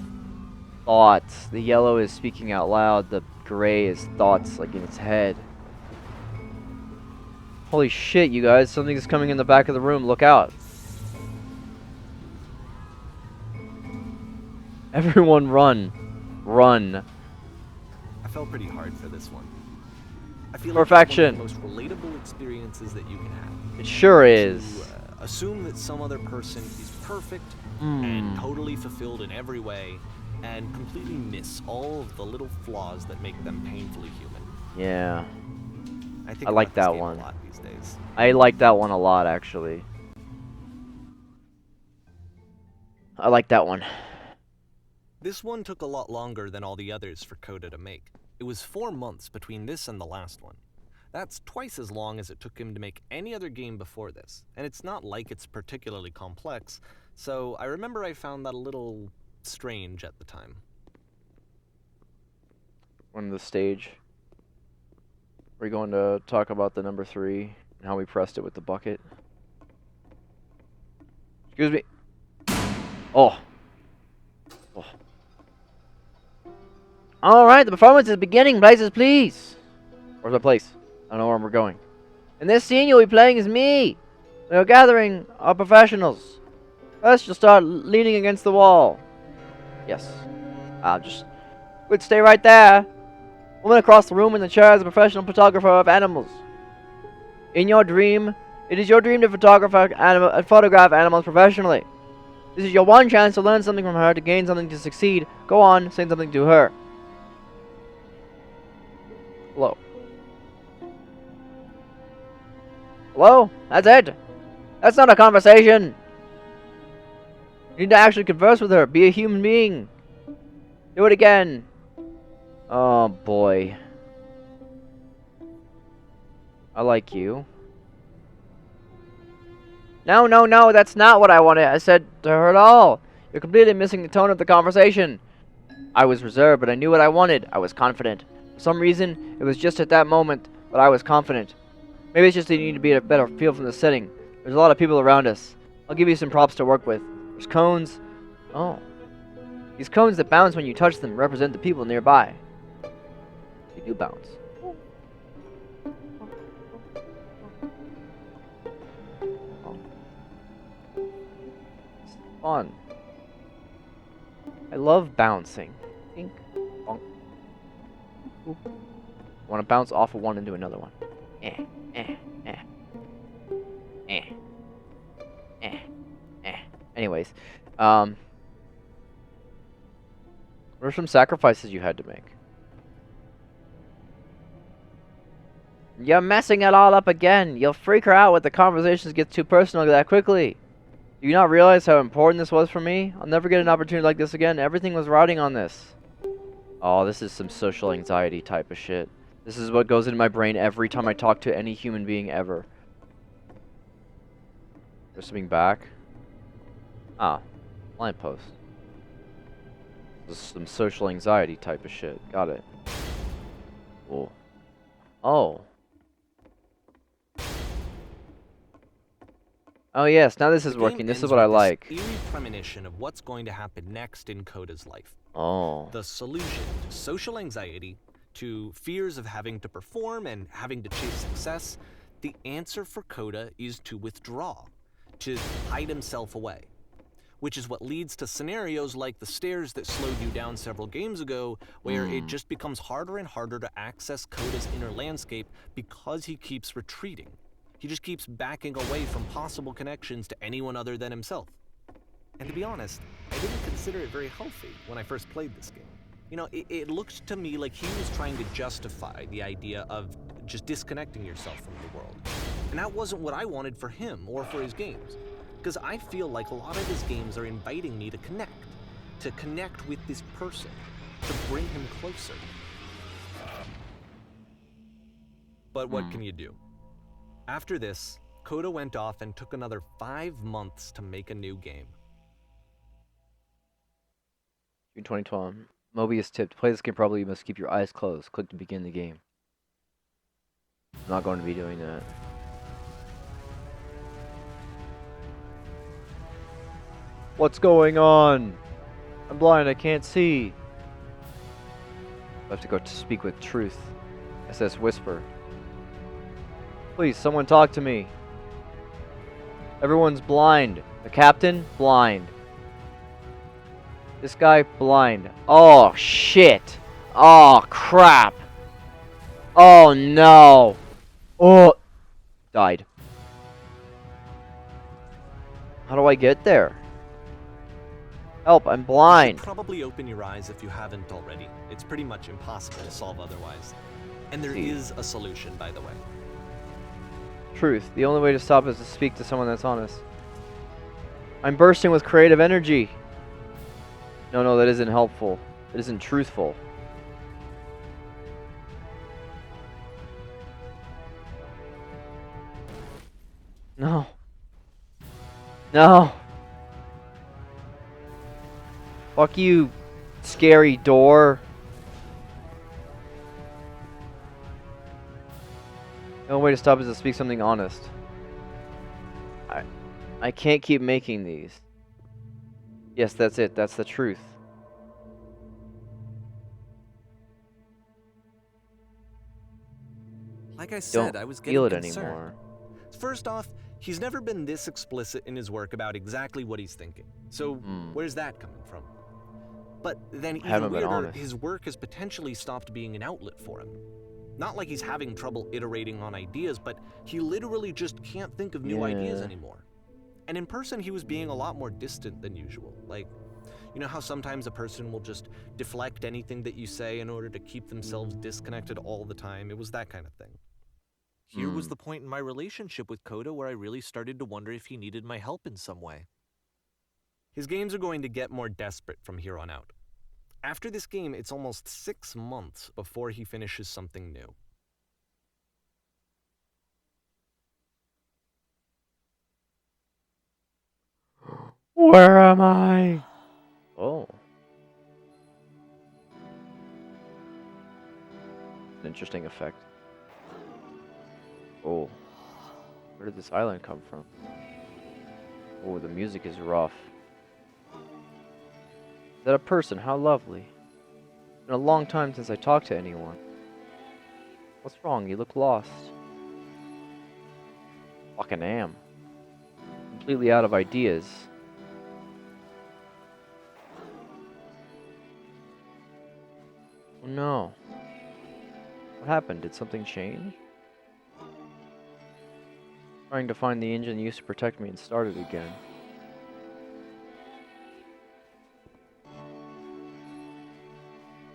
thoughts. The yellow is speaking out loud. The gray is thoughts, like in its head. Holy shit, you guys. Something's coming in the back of the room. Look out. Everyone run. Run. I felt pretty hard for this one. I feel Perfection. like it's one of the most relatable experiences that you can have. It sure is. To assume that some other person is perfect and totally fulfilled in every way, and completely miss all of the little flaws that make them painfully human. Yeah. I think I like that about this game one. a lot these days. I like that one a lot, actually. I like that one. This one took a lot longer than all the others for Coda to make. It was 4 months between this and the last one. That's twice as long as it took him to make any other game before this, and it's not like it's particularly complex, so I remember I found that a little strange at the time. On the stage. We're going to talk about the number 3 and how we pressed it with the bucket. Excuse me. Oh. Oh. Alright, the performance is beginning. Places, please. Where's my place? I don't know where we're going. In this scene, you'll be playing as me. We are gathering our professionals. First, you'll start leaning against the wall. Yes. We'd stay right there. Woman across the room in the chair is a professional photographer of animals. In your dream, it is your dream to photograph animals professionally. This is your one chance to learn something from her, to gain something, to succeed. Go on, say something to her. Hello. Hello? That's it. That's not a conversation. You need to actually converse with her. Be a human being. Do it again. Oh boy. I like you. No, that's not what I wanted. I said to her at all. You're completely missing the tone of the conversation. I was reserved, but I knew what I wanted. I was confident. For some reason, it was just at that moment, but I was confident. Maybe it's just that you need to be a better feel from the setting. There's a lot of people around us. I'll give you some props to work with. There's cones. Oh. These cones that bounce when you touch them represent the people nearby. They do bounce. Oh. It's fun. I love bouncing. Think. Bonk. Oop. I want to bounce off of one into another one. Anyways, what are some sacrifices you had to make? You're messing it all up again. You'll freak her out when the conversations get too personal that quickly. Do you not realize how important this was for me? I'll never get an opportunity like this again. Everything was riding on this. Oh, this is some social anxiety type of shit. This is what goes into my brain every time I talk to any human being ever. There's something back. Ah, lamppost. This is some social anxiety type of shit. Got it. Cool. Oh. Oh yes, now this is working. This is what I like. Eerie premonition of what's going to happen next in Coda's life. Oh. The solution to social anxiety, to fears of having to perform and having to chase success, the answer for Coda is to withdraw, to hide himself away. Which is what leads to scenarios like the stairs that slowed you down several games ago, where it just becomes harder and harder to access Coda's inner landscape because he keeps retreating. He just keeps backing away from possible connections to anyone other than himself. And to be honest, I didn't consider it very healthy when I first played this game. You know, it looked to me like he was trying to justify the idea of just disconnecting yourself from the world. And that wasn't what I wanted for him or for his games. Because I feel like a lot of his games are inviting me to connect with this person, to bring him closer. But what can you do? After this, Coda went off and took another 5 months to make a new game. June 2012. Mobius tip. To play this game properly, you must keep your eyes closed. Click to begin the game. I'm not going to be doing that. What's going on? I'm blind, I can't see. I have to go to speak with truth. SS Whisper. Please, someone talk to me. Everyone's blind. The captain, blind. This guy, blind. Oh, shit. Oh, crap. Oh, no. Oh. Died. How do I get there? Help, I'm blind. You should probably open your eyes if you haven't already. It's pretty much impossible to solve otherwise. And there is a solution, by the way. Truth. The only way to stop is to speak to someone that's honest. I'm bursting with creative energy. No, that isn't helpful. It isn't truthful. No. No. Fuck you, scary door. The only way to stop is to speak something honest. I can't keep making these. Yes, that's it. That's the truth. Like I said, I was getting feel it concerned. anymore. First off, he's never been this explicit in his work about exactly what he's thinking. So where's that coming from? But then even weirder, his work has potentially stopped being an outlet for him. Not like he's having trouble iterating on ideas, but he literally just can't think of new ideas anymore. And in person, he was being a lot more distant than usual. Like, you know how sometimes a person will just deflect anything that you say in order to keep themselves disconnected all the time? It was that kind of thing. Here was the point in my relationship with Coda where I really started to wonder if he needed my help in some way. His games are going to get more desperate from here on out. After this game, it's almost 6 months before he finishes something new. Where am I? Oh. An interesting effect. Oh. Where did this island come from? Oh, the music is rough. Is that a person? How lovely. It's been a long time since I talked to anyone. What's wrong? You look lost. Fucking am. Completely out of ideas. Oh no. What happened? Did something change? Trying to find the engine used to protect me and start it again.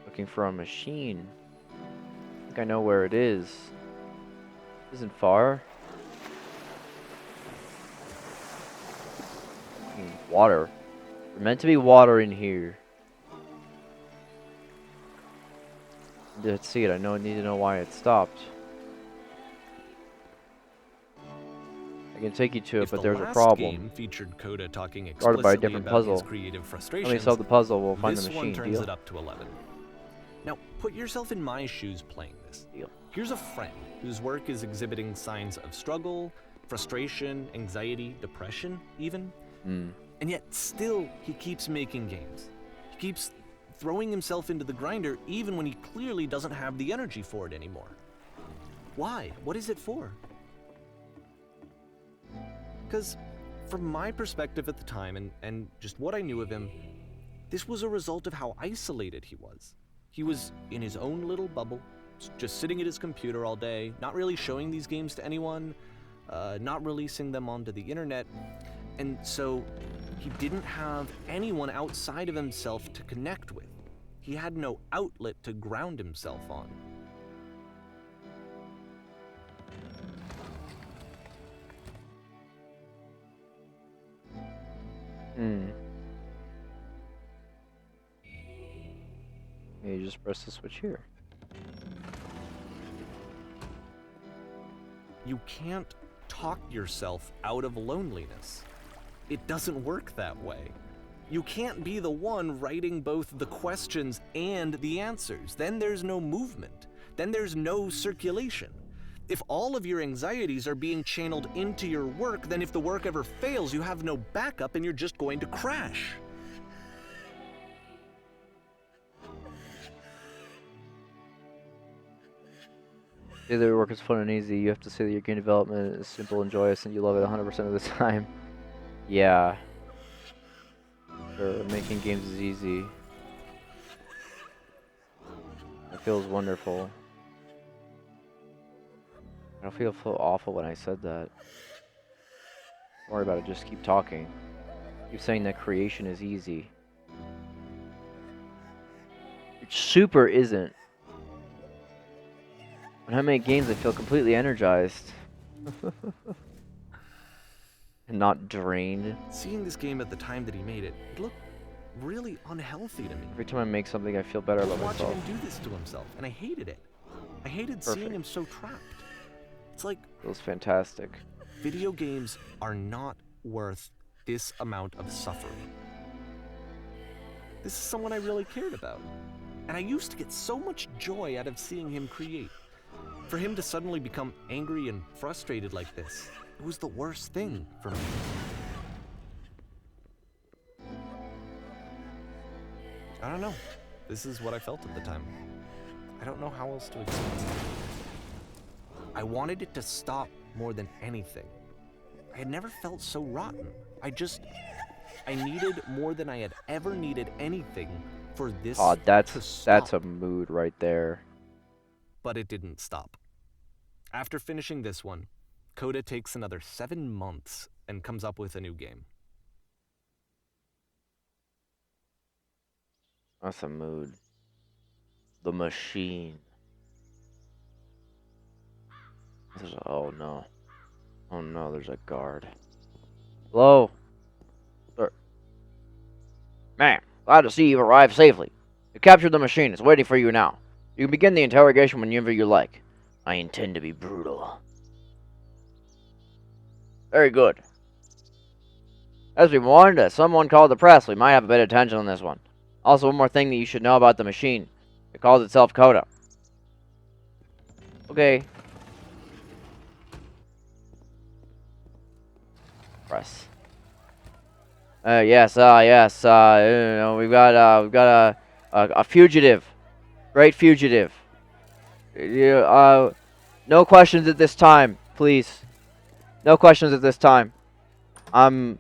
Looking for a machine. I think I know where it is. It isn't far. Water. There's meant to be water in here. Let's see it. I need to know why it stopped. I can take you to it, but there's a problem. Game featured Coda talking Guarded by a explicitly different about puzzle. his creative frustrations. Let me solve the puzzle. We'll find the This machine. one turns Deal? it up to 11. Now, put yourself in my shoes playing this. Deal. Here's a friend whose work is exhibiting signs of struggle, frustration, anxiety, depression, even. And yet, still, he keeps making games. He keeps throwing himself into the grinder even when he clearly doesn't have the energy for it anymore. Why? What is it for? Because from my perspective at the time and just what I knew of him, this was a result of how isolated he was. He was in his own little bubble, just sitting at his computer all day, not really showing these games to anyone, not releasing them onto the internet. And so He didn't have anyone outside of himself to connect with. He had no outlet to ground himself on. You just press the switch here. You can't talk yourself out of loneliness. It doesn't work that way. You can't be the one writing both the questions and the answers. Then there's no movement. Then there's no circulation. If all of your anxieties are being channeled into your work, then if the work ever fails, you have no backup and you're just going to crash. Say that your work is fun and easy. You have to say that your game development is simple and joyous and you love it 100% of the time. Yeah. Sure, making games is easy. It feels wonderful. I don't feel so awful when I said that. Don't worry about it, just keep talking. Keep saying that creation is easy. It super isn't. When I make games, I feel completely energized. And not drained. Seeing this game at the time that he made it, it looked really unhealthy to me. Every time I make something, I feel better about Watching myself. him do this to himself, and I hated it. I hated seeing him so trapped. It's like, It was fantastic. video games are not worth this amount of suffering. This is someone I really cared about. And I used to get so much joy out of seeing him create. For him to suddenly become angry and frustrated like this, it was the worst thing for me. I don't know. This is what I felt at the time. I don't know how else to explain it. I wanted it to stop more than anything. I had never felt so rotten. I needed more than I had ever needed anything for this Oh, to stop. that's a mood right there. But it didn't stop. After finishing this one, Coda takes another 7 months and comes up with a new game. That's a mood. The machine. Oh no. Oh no, there's a guard. Hello? Sir. Ma'am, glad to see you've arrived safely. You captured the machine. It's waiting for you now. You can begin the interrogation whenever you like. I intend to be brutal. Very good. As we warned, someone called the press. We might have a bit of attention on this one. Also, one more thing that you should know about the machine. It calls itself Coda. Okay. Press. Yes. We've got a fugitive. Great fugitive. No questions at this time, please. No questions at this time. Good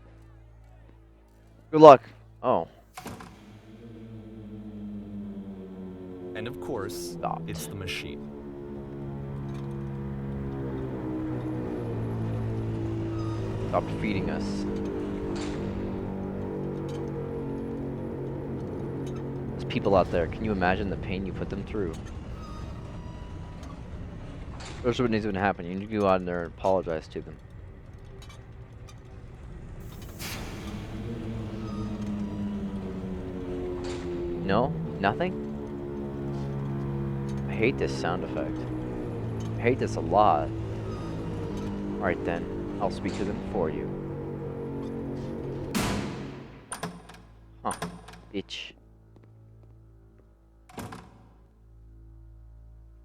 luck. Oh. And of course, Stopped. it's the machine. Stopped feeding us. There's people out there. Can you imagine the pain you put them through? That's what needs to happen. You need to go out in there and apologize to them. No? Nothing? I hate this sound effect. I hate this a lot. Alright then, I'll speak to them for you. Huh. Bitch.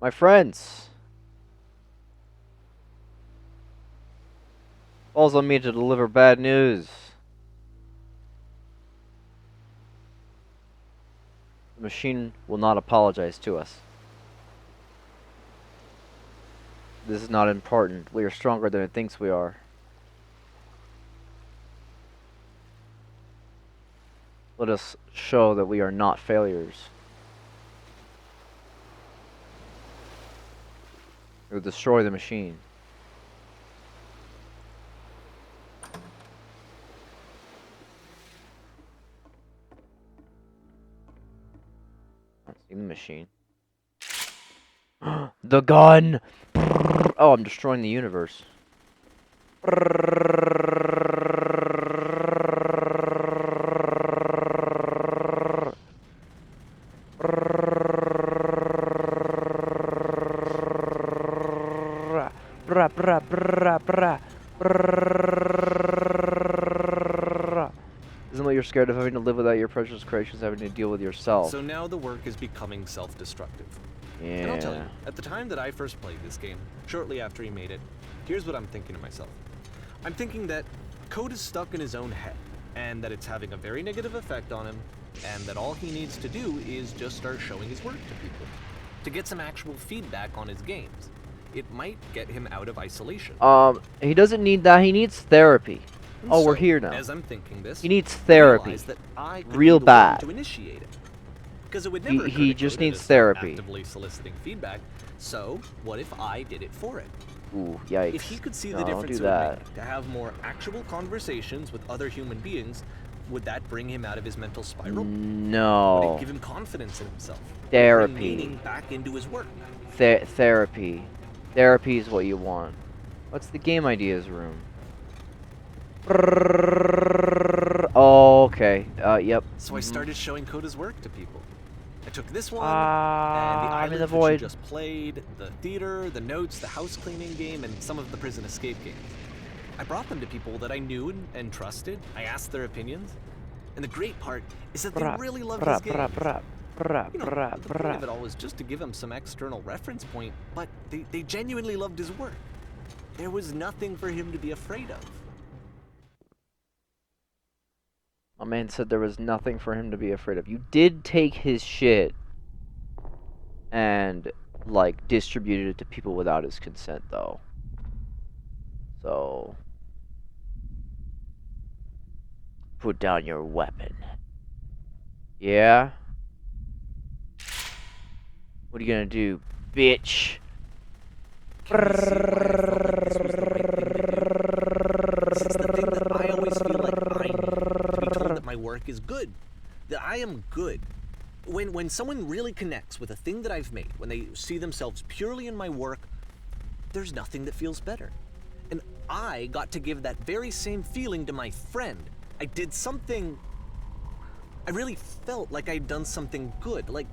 My friends! Falls on me to deliver bad news. The machine will not apologize to us. This is not important. We are stronger than it thinks we are. Let us show that we are not failures. It will destroy the machine. In the machine. The gun! Oh, I'm destroying the universe. Isn't what you're scared of having to live without your precious creations, having to deal with yourself? So now the work is becoming self-destructive. Yeah. And I'll tell you, at the time that I first played this game, shortly after he made it, here's what I'm thinking to myself. I'm thinking that code is stuck in his own head, and that it's having a very negative effect on him, and that all he needs to do is just start showing his work to people, to get some actual feedback on his games. It might get him out of isolation. He doesn't need that, he needs therapy. And Oh, so, we're here now. As I'm thinking this, He needs I therapy. realized that I could Real be the one bad. to initiate it. Because it would never occur He to just Coda needs to start therapy. actively soliciting feedback. So, what if I did it for it? Ooh, yikes. If he could see the No, don't difference do it would that. make to have more actual conversations with other human beings, would that bring him out of his mental spiral? Would No. it give him confidence in himself? Would it Therapy. bring meaning back into his work? Therapy. Therapy is what you want. What's the game ideas room? Oh, okay. Yep. So I started showing Coda's work to people. I took this one, and the I'm in the island which you void. just played, the theater, the notes, the house cleaning game, and some of the prison escape games. I brought them to people that I knew and trusted. I asked their opinions. And the great part is that they really loved his games. You know, the point of it all was just to give him some external reference point, but they genuinely loved his work. There was nothing for him to be afraid of. My man said there was nothing for him to be afraid of. You did take his shit and, like, distributed it to people without his consent, though. So, put down your weapon. Yeah? What are you gonna do, bitch? Can you see why I felt like this was the right thing to do? This is the thing that I always feel like I need, to be told that my work is good, that I am good. When someone really connects with a thing that I've made, when they see themselves purely in my work, there's nothing that feels better. And I got to give that very same feeling to my friend. I did something, I really felt like I'd done something good, like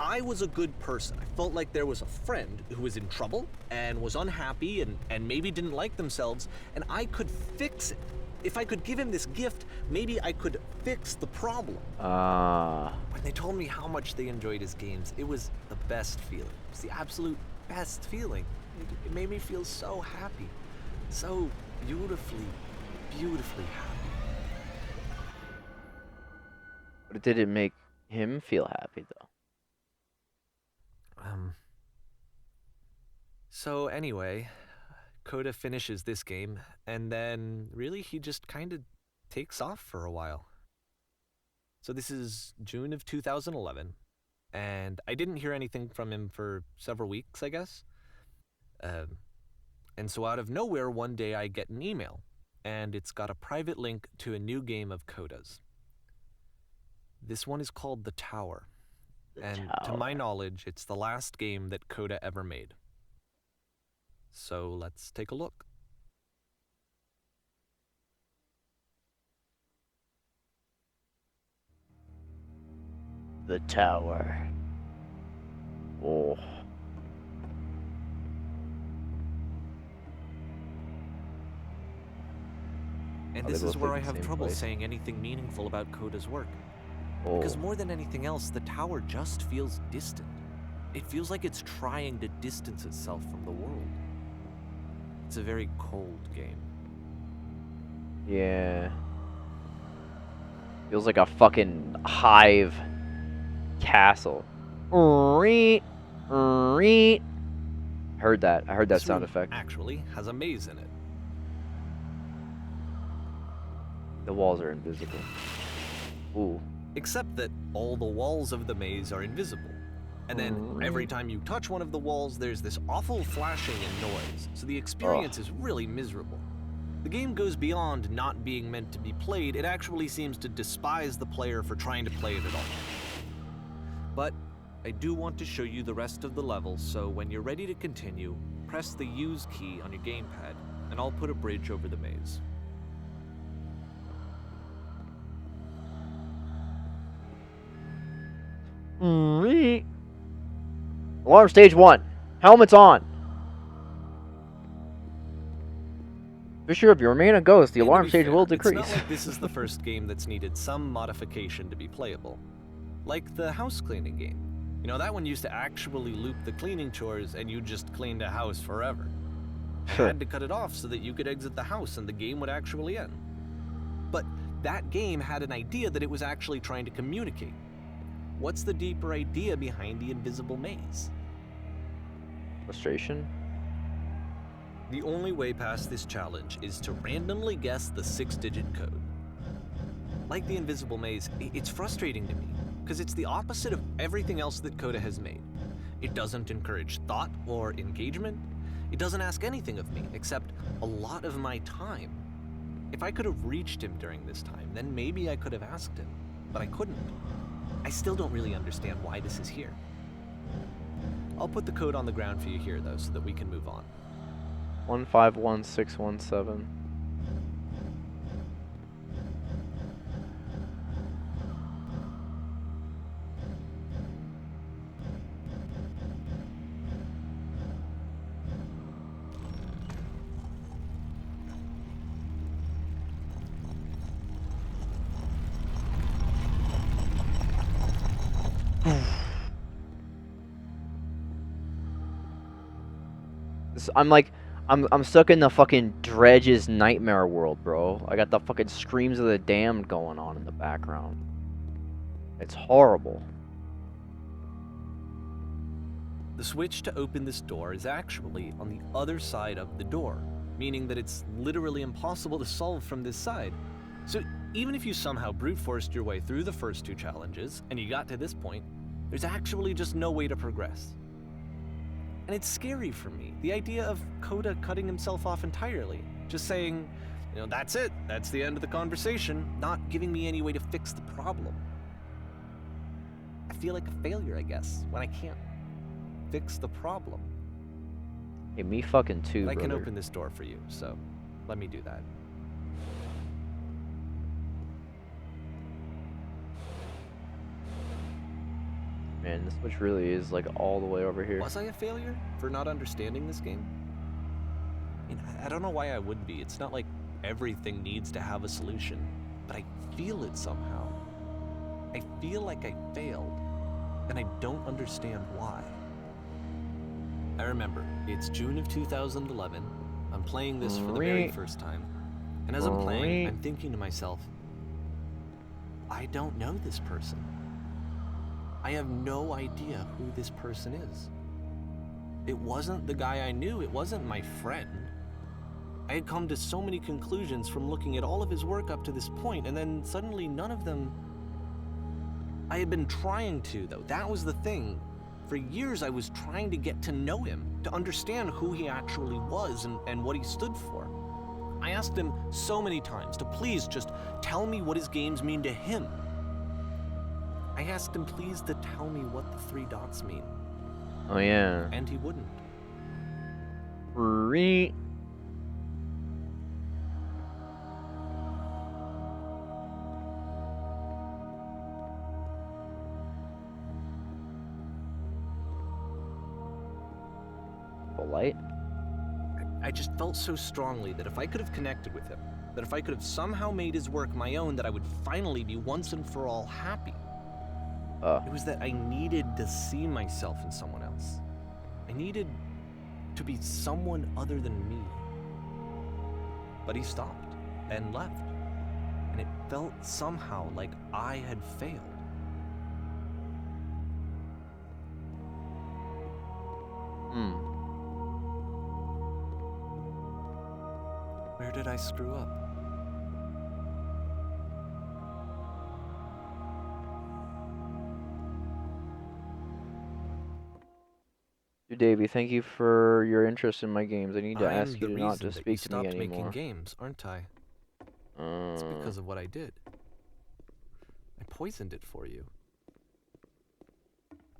I was a good person. I felt like there was a friend who was in trouble and was unhappy and maybe didn't like themselves, and I could fix it. If I could give him this gift, maybe I could fix the problem. When they told me how much they enjoyed his games, it was the best feeling. It was the absolute best feeling. It made me feel so happy. So beautifully, beautifully happy. But it didn't make him feel happy, though. So anyway, Coda finishes this game, and then really he just kind of takes off for a while. So this is June of 2011, and I didn't hear anything from him for several weeks, I guess. And so out of nowhere, one day I get an email, and it's got a private link to a new game of Coda's. This one is called The Tower. And to my knowledge, it's the last game that Coda ever made. So let's take a look. The Tower. Oh. And Are they this is both where in I the have same trouble place? saying anything meaningful about Coda's work. Oh. Because more than anything else, the tower just feels distant. It feels like it's trying to distance itself from the world. It's a very cold game. Yeah. Feels like a fucking hive castle. Heard that. I heard that This sound room effect. actually has a maze in it. The walls are invisible. Ooh. Except that all the walls of the maze are invisible. And then every time you touch one of the walls, there's this awful flashing and noise, so the experience is really miserable. The game goes beyond not being meant to be played, it actually seems to despise the player for trying to play it at all. But I do want to show you the rest of the level, so when you're ready to continue, press the use key on your gamepad, and I'll put a bridge over the maze. Alarm stage 1. Helmets on. Fisher, if you remain a ghost, the alarm stage will decrease. It's not like this is the first game that's needed some modification to be playable. Like the house cleaning game. You know, that one used to actually loop the cleaning chores and you just cleaned a house forever. You had to cut it off so that you could exit the house and the game would actually end. But that game had an idea that it was actually trying to communicate. What's the deeper idea behind the invisible maze? Frustration? The only way past this challenge is to randomly guess the 6-digit code. Like the invisible maze, it's frustrating to me, because it's the opposite of everything else that Coda has made. It doesn't encourage thought or engagement. It doesn't ask anything of me, except a lot of my time. If I could have reached him during this time, then maybe I could have asked him, but I couldn't. I still don't really understand why this is here. I'll put the code on the ground for you here, though, so that we can move on. 151617. I'm stuck in the fucking Dredge's nightmare world, bro. I got the fucking screams of the damned going on in the background. It's horrible. The switch to open this door is actually on the other side of the door, meaning that it's literally impossible to solve from this side. So even if you somehow brute forced your way through the first 2 challenges, and you got to this point, there's actually just no way to progress. And it's scary for me, the idea of Coda cutting himself off entirely, just saying, you know, that's it, that's the end of the conversation, not giving me any way to fix the problem. I feel like a failure, I guess, when I can't fix the problem. Hey, me fucking too, but I can brother. open this door for you, so let me do that. Man, this switch really is like all the way over here. Was I a failure for not understanding this game? I mean, I don't know why I would be. It's not like everything needs to have a solution, but I feel it somehow. I feel like I failed, and I don't understand why. I remember, it's June of 2011. I'm playing this for the very first time, and as I'm playing, I'm thinking to myself, I don't know this person. I have no idea who this person is. It wasn't the guy I knew, it wasn't my friend. I had come to so many conclusions from looking at all of his work up to this point, and then suddenly none of them... I had been trying to, though. That was the thing. For years I was trying to get to know him, to understand who he actually was and what he stood for. I asked him so many times to please just tell me what his games mean to him. I asked him please to tell me what the 3 dots mean. Oh yeah. And he wouldn't. The light? I just felt so strongly that if I could have connected with him, that if I could have somehow made his work my own, that I would finally be once and for all happy. It was that I needed to see myself in someone else. I needed to be someone other than me. But he stopped and left, and it felt somehow like I had failed. Where did I screw up? Davey, thank you for your interest in my games. I need to ask you to not to speak to me stopped anymore. making games, aren't I? It's because of what I did. I poisoned it for you.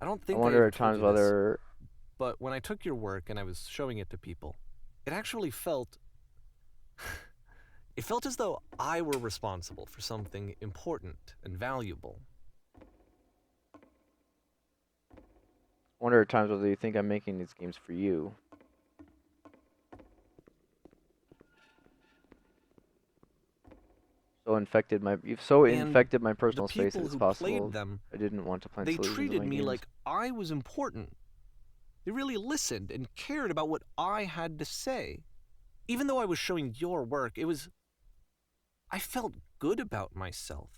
I don't I think wonder I've at told times you this, whether but when I took your work and I was showing it to people, it actually felt... it felt as though I were responsible for something important and valuable. you think I'm making these games for you. You've so infected my personal the space that people it's who possible played them, I didn't want to plant they solutions in treated my me games. like I was important. They really listened and cared about what I had to say. Even though I was showing your work, I felt good about myself.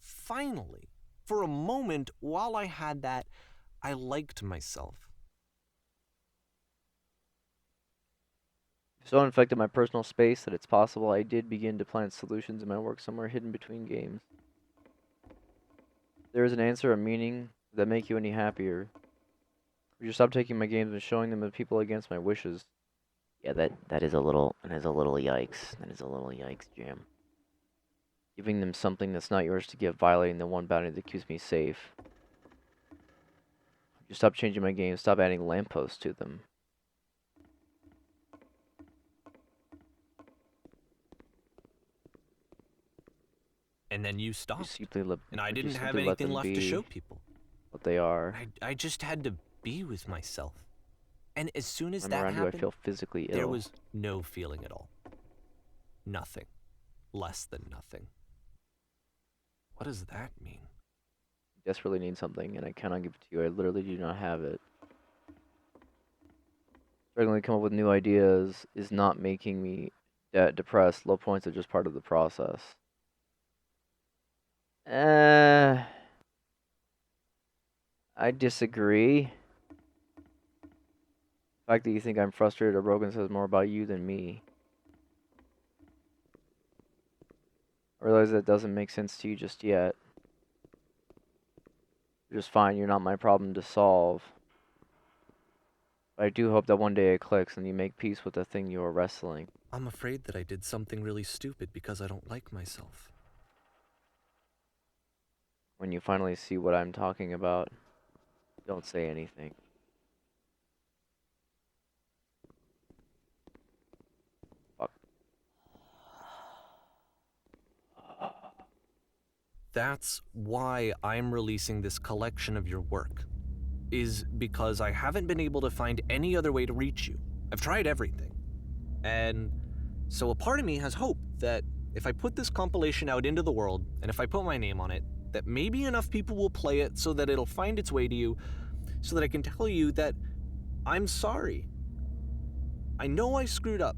Finally. For a moment, while I had that, I liked myself. So infected my personal space that it's possible I did begin to plant solutions in my work somewhere hidden between games. There is an answer, a meaning that make you any happier. Would you stop taking my games and showing them to people against my wishes? Yeah, that is a little yikes. That is a little yikes, Jam. Giving them something that's not yours to give, violating the one boundary that keeps me safe. Would you stop changing my games, stop adding lampposts to them. And then you stopped. And I didn't have anything left to show people. What they are. I just had to be with myself. And as soon as when that I'm around happened, you, I feel physically ill. there was no feeling at all. Nothing. Less than nothing. What does that mean? I desperately need something, and I cannot give it to you. I literally do not have it. Struggling to come up with new ideas is not making me depressed. Low points are just part of the process. I disagree. The fact that you think I'm frustrated or broken says more about you than me. I realize that doesn't make sense to you just yet. You're just fine. You're not my problem to solve. But I do hope that one day it clicks and you make peace with the thing you are wrestling. I'm afraid that I did something really stupid because I don't like myself. When you finally see what I'm talking about, don't say anything. Fuck. That's why I'm releasing this collection of your work, is because I haven't been able to find any other way to reach you. I've tried everything. And so a part of me has hope that if I put this compilation out into the world, and if I put my name on it, that maybe enough people will play it so that it'll find its way to you, so that I can tell you that I'm sorry. I know I screwed up.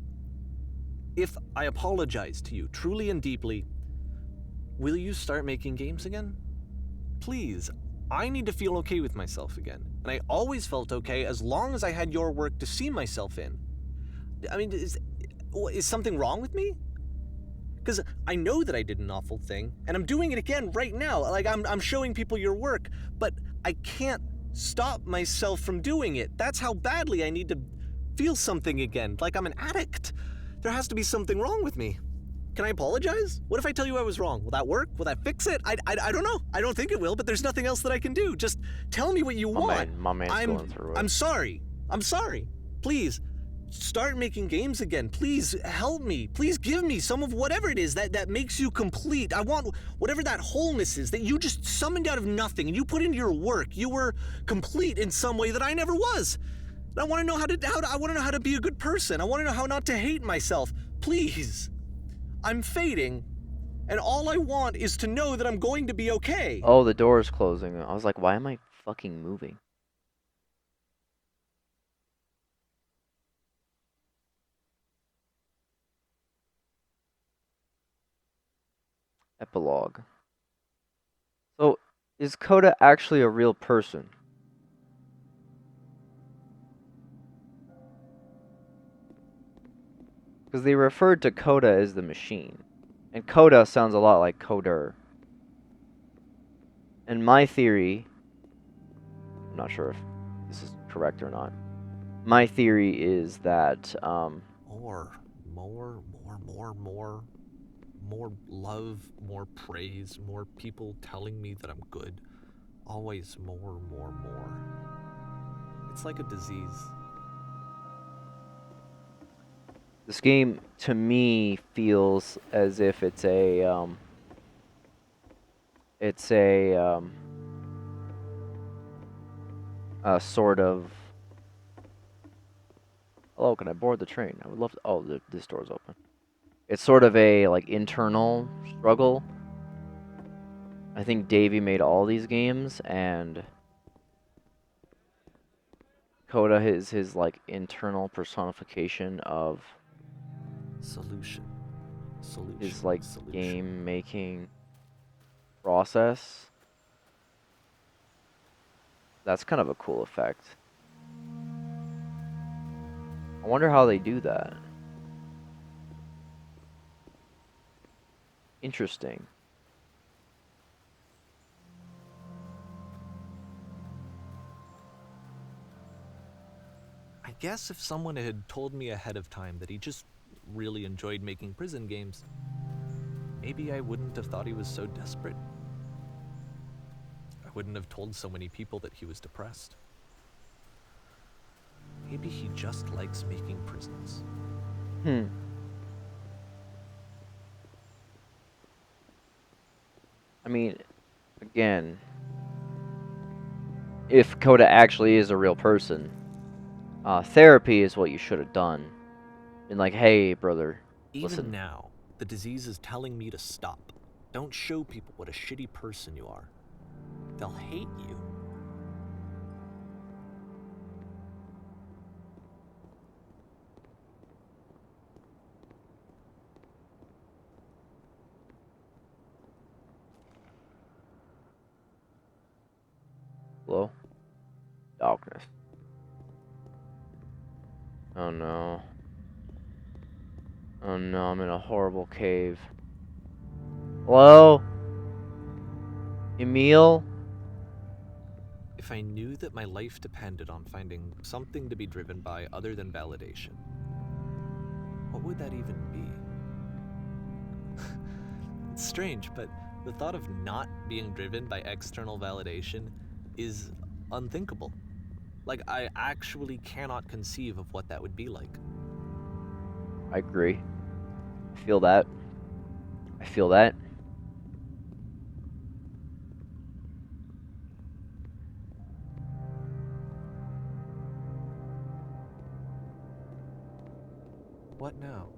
If I apologize to you truly and deeply, will you start making games again? Please, I need to feel okay with myself again. And I always felt okay as long as I had your work to see myself in. I mean, is something wrong with me? Because I know that I did an awful thing, and I'm doing it again right now. Like, I'm showing people your work, but I can't stop myself from doing it. That's how badly I need to feel something again, like I'm an addict. There has to be something wrong with me. Can I apologize? What if I tell you I was wrong? Will that work? Will that fix it? I don't know. I don't think it will, but there's nothing else that I can do. Just tell me what you want. My man's going through it. I'm sorry. I'm sorry. Please, start making games again. Please help me. Please give me some of whatever it is that makes you complete. I want whatever that wholeness is that you just summoned out of nothing and you put into your work. You were complete in some way that I never was. And I want to know how to be a good person. I want to know how not to hate myself. Please. I'm fading, and all I want is to know that I'm going to be okay. Oh, the door is closing. I was like, why am I fucking moving? Epilogue. So, is Coda actually a real person? Because they referred to Coda as the machine. And Coda sounds a lot like Coder. And my theory, I'm not sure if this is correct or not. My theory is that more love, more praise, more people telling me that I'm good. Always more. It's like a disease. This game, to me, feels as if it's a a sort of. Hello, can I board the train? I would love to. Oh, this door's open. It's sort of a like internal struggle. I think Davey made all these games, and Coda is his like internal personification of Solution. his like game making process. That's kind of a cool effect. I wonder how they do that. Interesting. I guess if someone had told me ahead of time that he just really enjoyed making prison games, maybe I wouldn't have thought he was so desperate. I wouldn't have told so many people that he was depressed. Maybe he just likes making prisons. I mean, again, if Coda actually is a real person, therapy is what you should have done. And like, hey, brother, listen. Even now, the disease is telling me to stop. Don't show people what a shitty person you are. They'll hate you. Hello? Darkness. Oh no. Oh no, I'm in a horrible cave. Hello? Emil? If I knew that my life depended on finding something to be driven by other than validation, what would that even be? It's strange, but the thought of not being driven by external validation is unthinkable. Like, I actually cannot conceive of what that would be like. I agree. I feel that. I feel that. What now?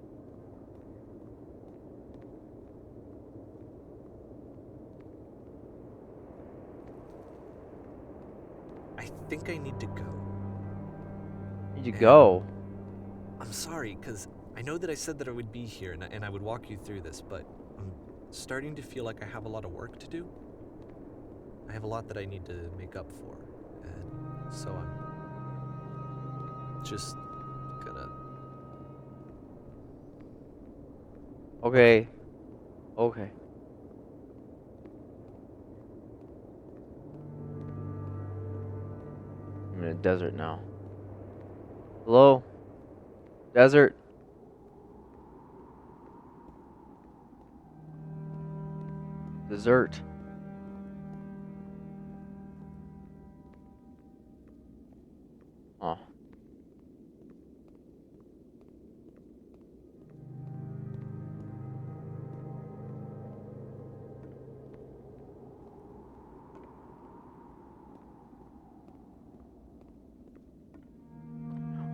I think I need to go. Where'd you go? I'm sorry, because I know that I said that I would be here and I would walk you through this, but I'm starting to feel like I have a lot of work to do. I have a lot that I need to make up for, and so I'm just gonna... Okay. Okay. I'm in a desert now. Hello? Desert? Dessert. Oh.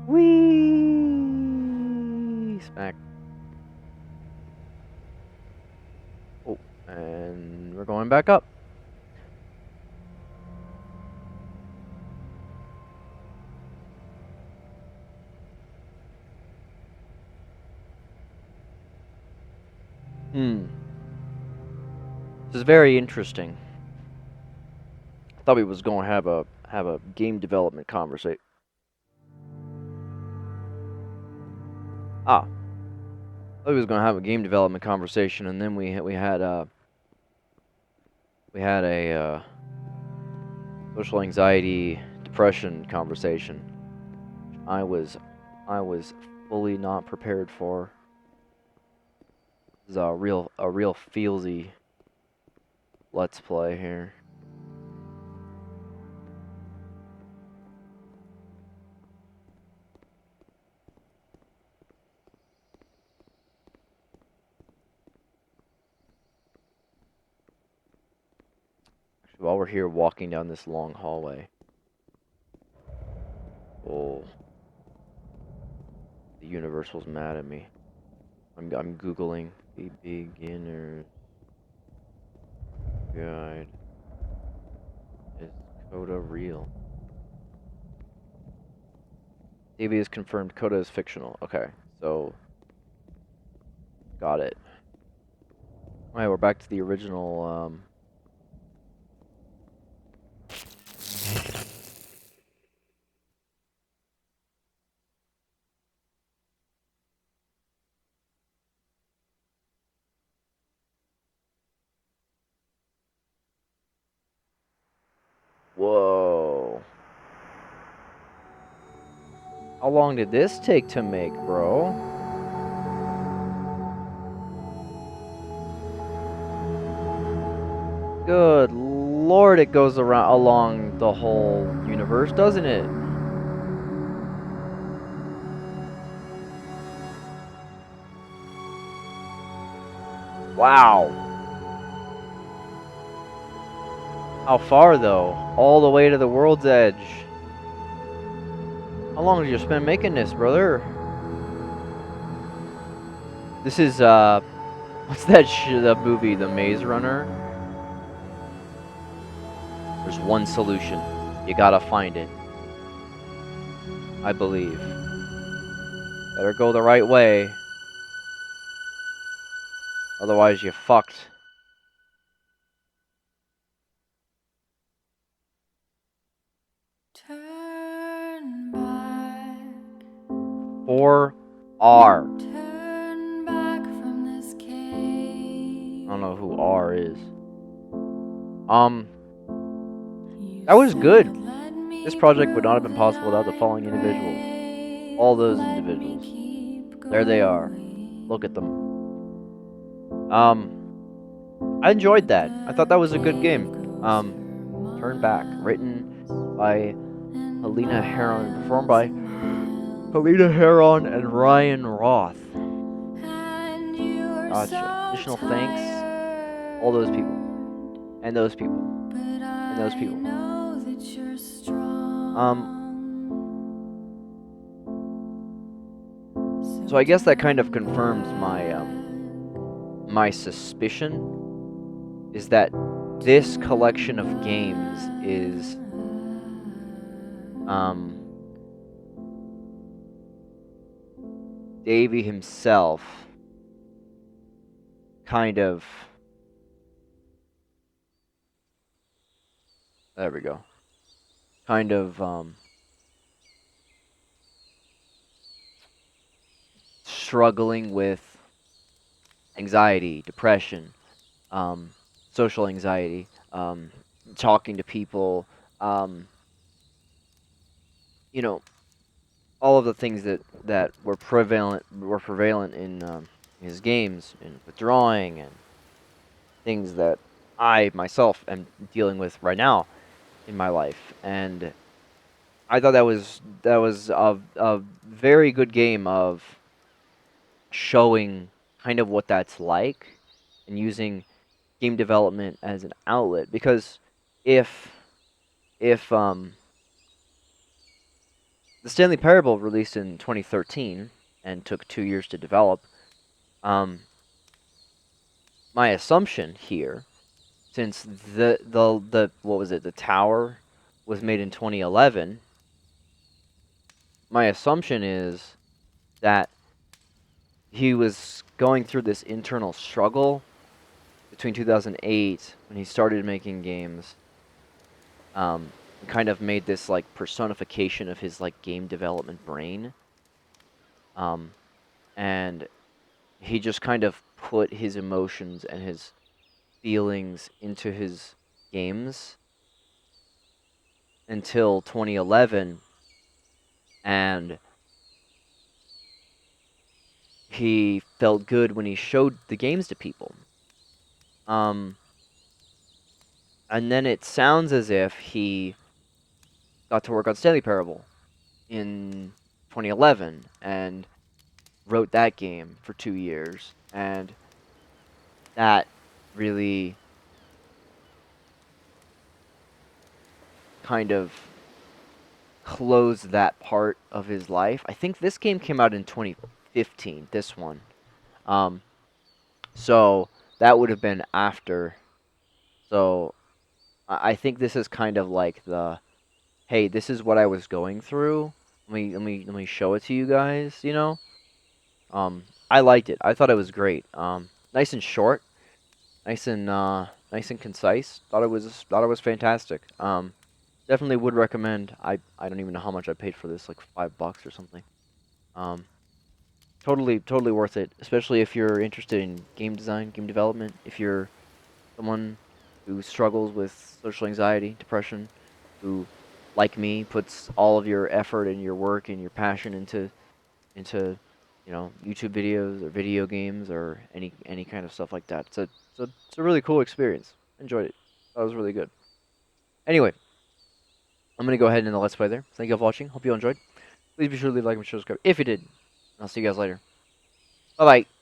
Whee! Smack. Oh, and we're going back up. This is very interesting. I thought we was going to have a game development conversation. I thought we was going to have a game development conversation, and then we had a social anxiety, depression conversation. I was fully not prepared for. This is a real feelsy let's play here. while we're here walking down this long hallway. Oh, the Universal's mad at me. I'm googling the beginner's guide. Is Coda real? Davey has confirmed Coda is fictional. Okay, so got it. Alright, we're back to the original. Whoa. How long did this take to make, bro? Good lord, it goes around along the whole universe, doesn't it? Wow. How far, though? All the way to the world's edge. How long did you spend making this, brother? This is, what's that the movie, The Maze Runner? There's one solution. You gotta find it. I believe. Better go the right way. Otherwise, you're fucked. Turn back. 4R. Turn back from this cave. I don't know who R is. That was good. This project would not have been possible without the following individuals. All those individuals. There they are. Look at them. I enjoyed that. I thought that was a good game. Turn Back, written by Helena Heron, performed by Helena Heron and Ryan Roth. Gotcha. Additional thanks. All those people. And those people. And those people. So I guess that kind of confirms my suspicion is that this collection of games is Davey himself kind of, there we go, kind of struggling with anxiety, depression, social anxiety, talking to people, you know, all of the things that were prevalent in his games, and withdrawing, and things that I myself am dealing with right now in my life. And I thought that was a very good game of showing kind of what that's like and using game development as an outlet. Because if the Stanley Parable released in 2013 and took 2 years to develop, my assumption here, since the what was it, the tower was made in 2011, my assumption is that he was going through this internal struggle between 2008 when he started making games, kind of made this like personification of his like game development brain, and he just kind of put his emotions and his feelings into his games until 2011, and he felt good when he showed the games to people. And then it sounds as if he got to work on Stanley Parable in 2011 and wrote that game for 2 years, and that really kind of close that part of his life. I think this game came out in 2015, this one. So that would have been after. So I think this is kind of like the, hey, this is what I was going through. Let me show it to you guys, you know? I liked it. I thought it was great. Nice and short, nice and concise. Thought it was fantastic. Definitely would recommend. I don't even know how much I paid for this, like $5 or something. Um, totally worth it, especially if you're interested in game design, game development. If you're someone who struggles with social anxiety, depression, who, like me, puts all of your effort and your work and your passion into YouTube videos or video games or any kind of stuff like that. It's a really cool experience. Enjoyed it. That was really good. Anyway, I'm gonna go ahead and end the let's play there. Thank you all for watching. Hope you all enjoyed. Please be sure to leave a like and subscribe if you did. I'll see you guys later. Bye bye.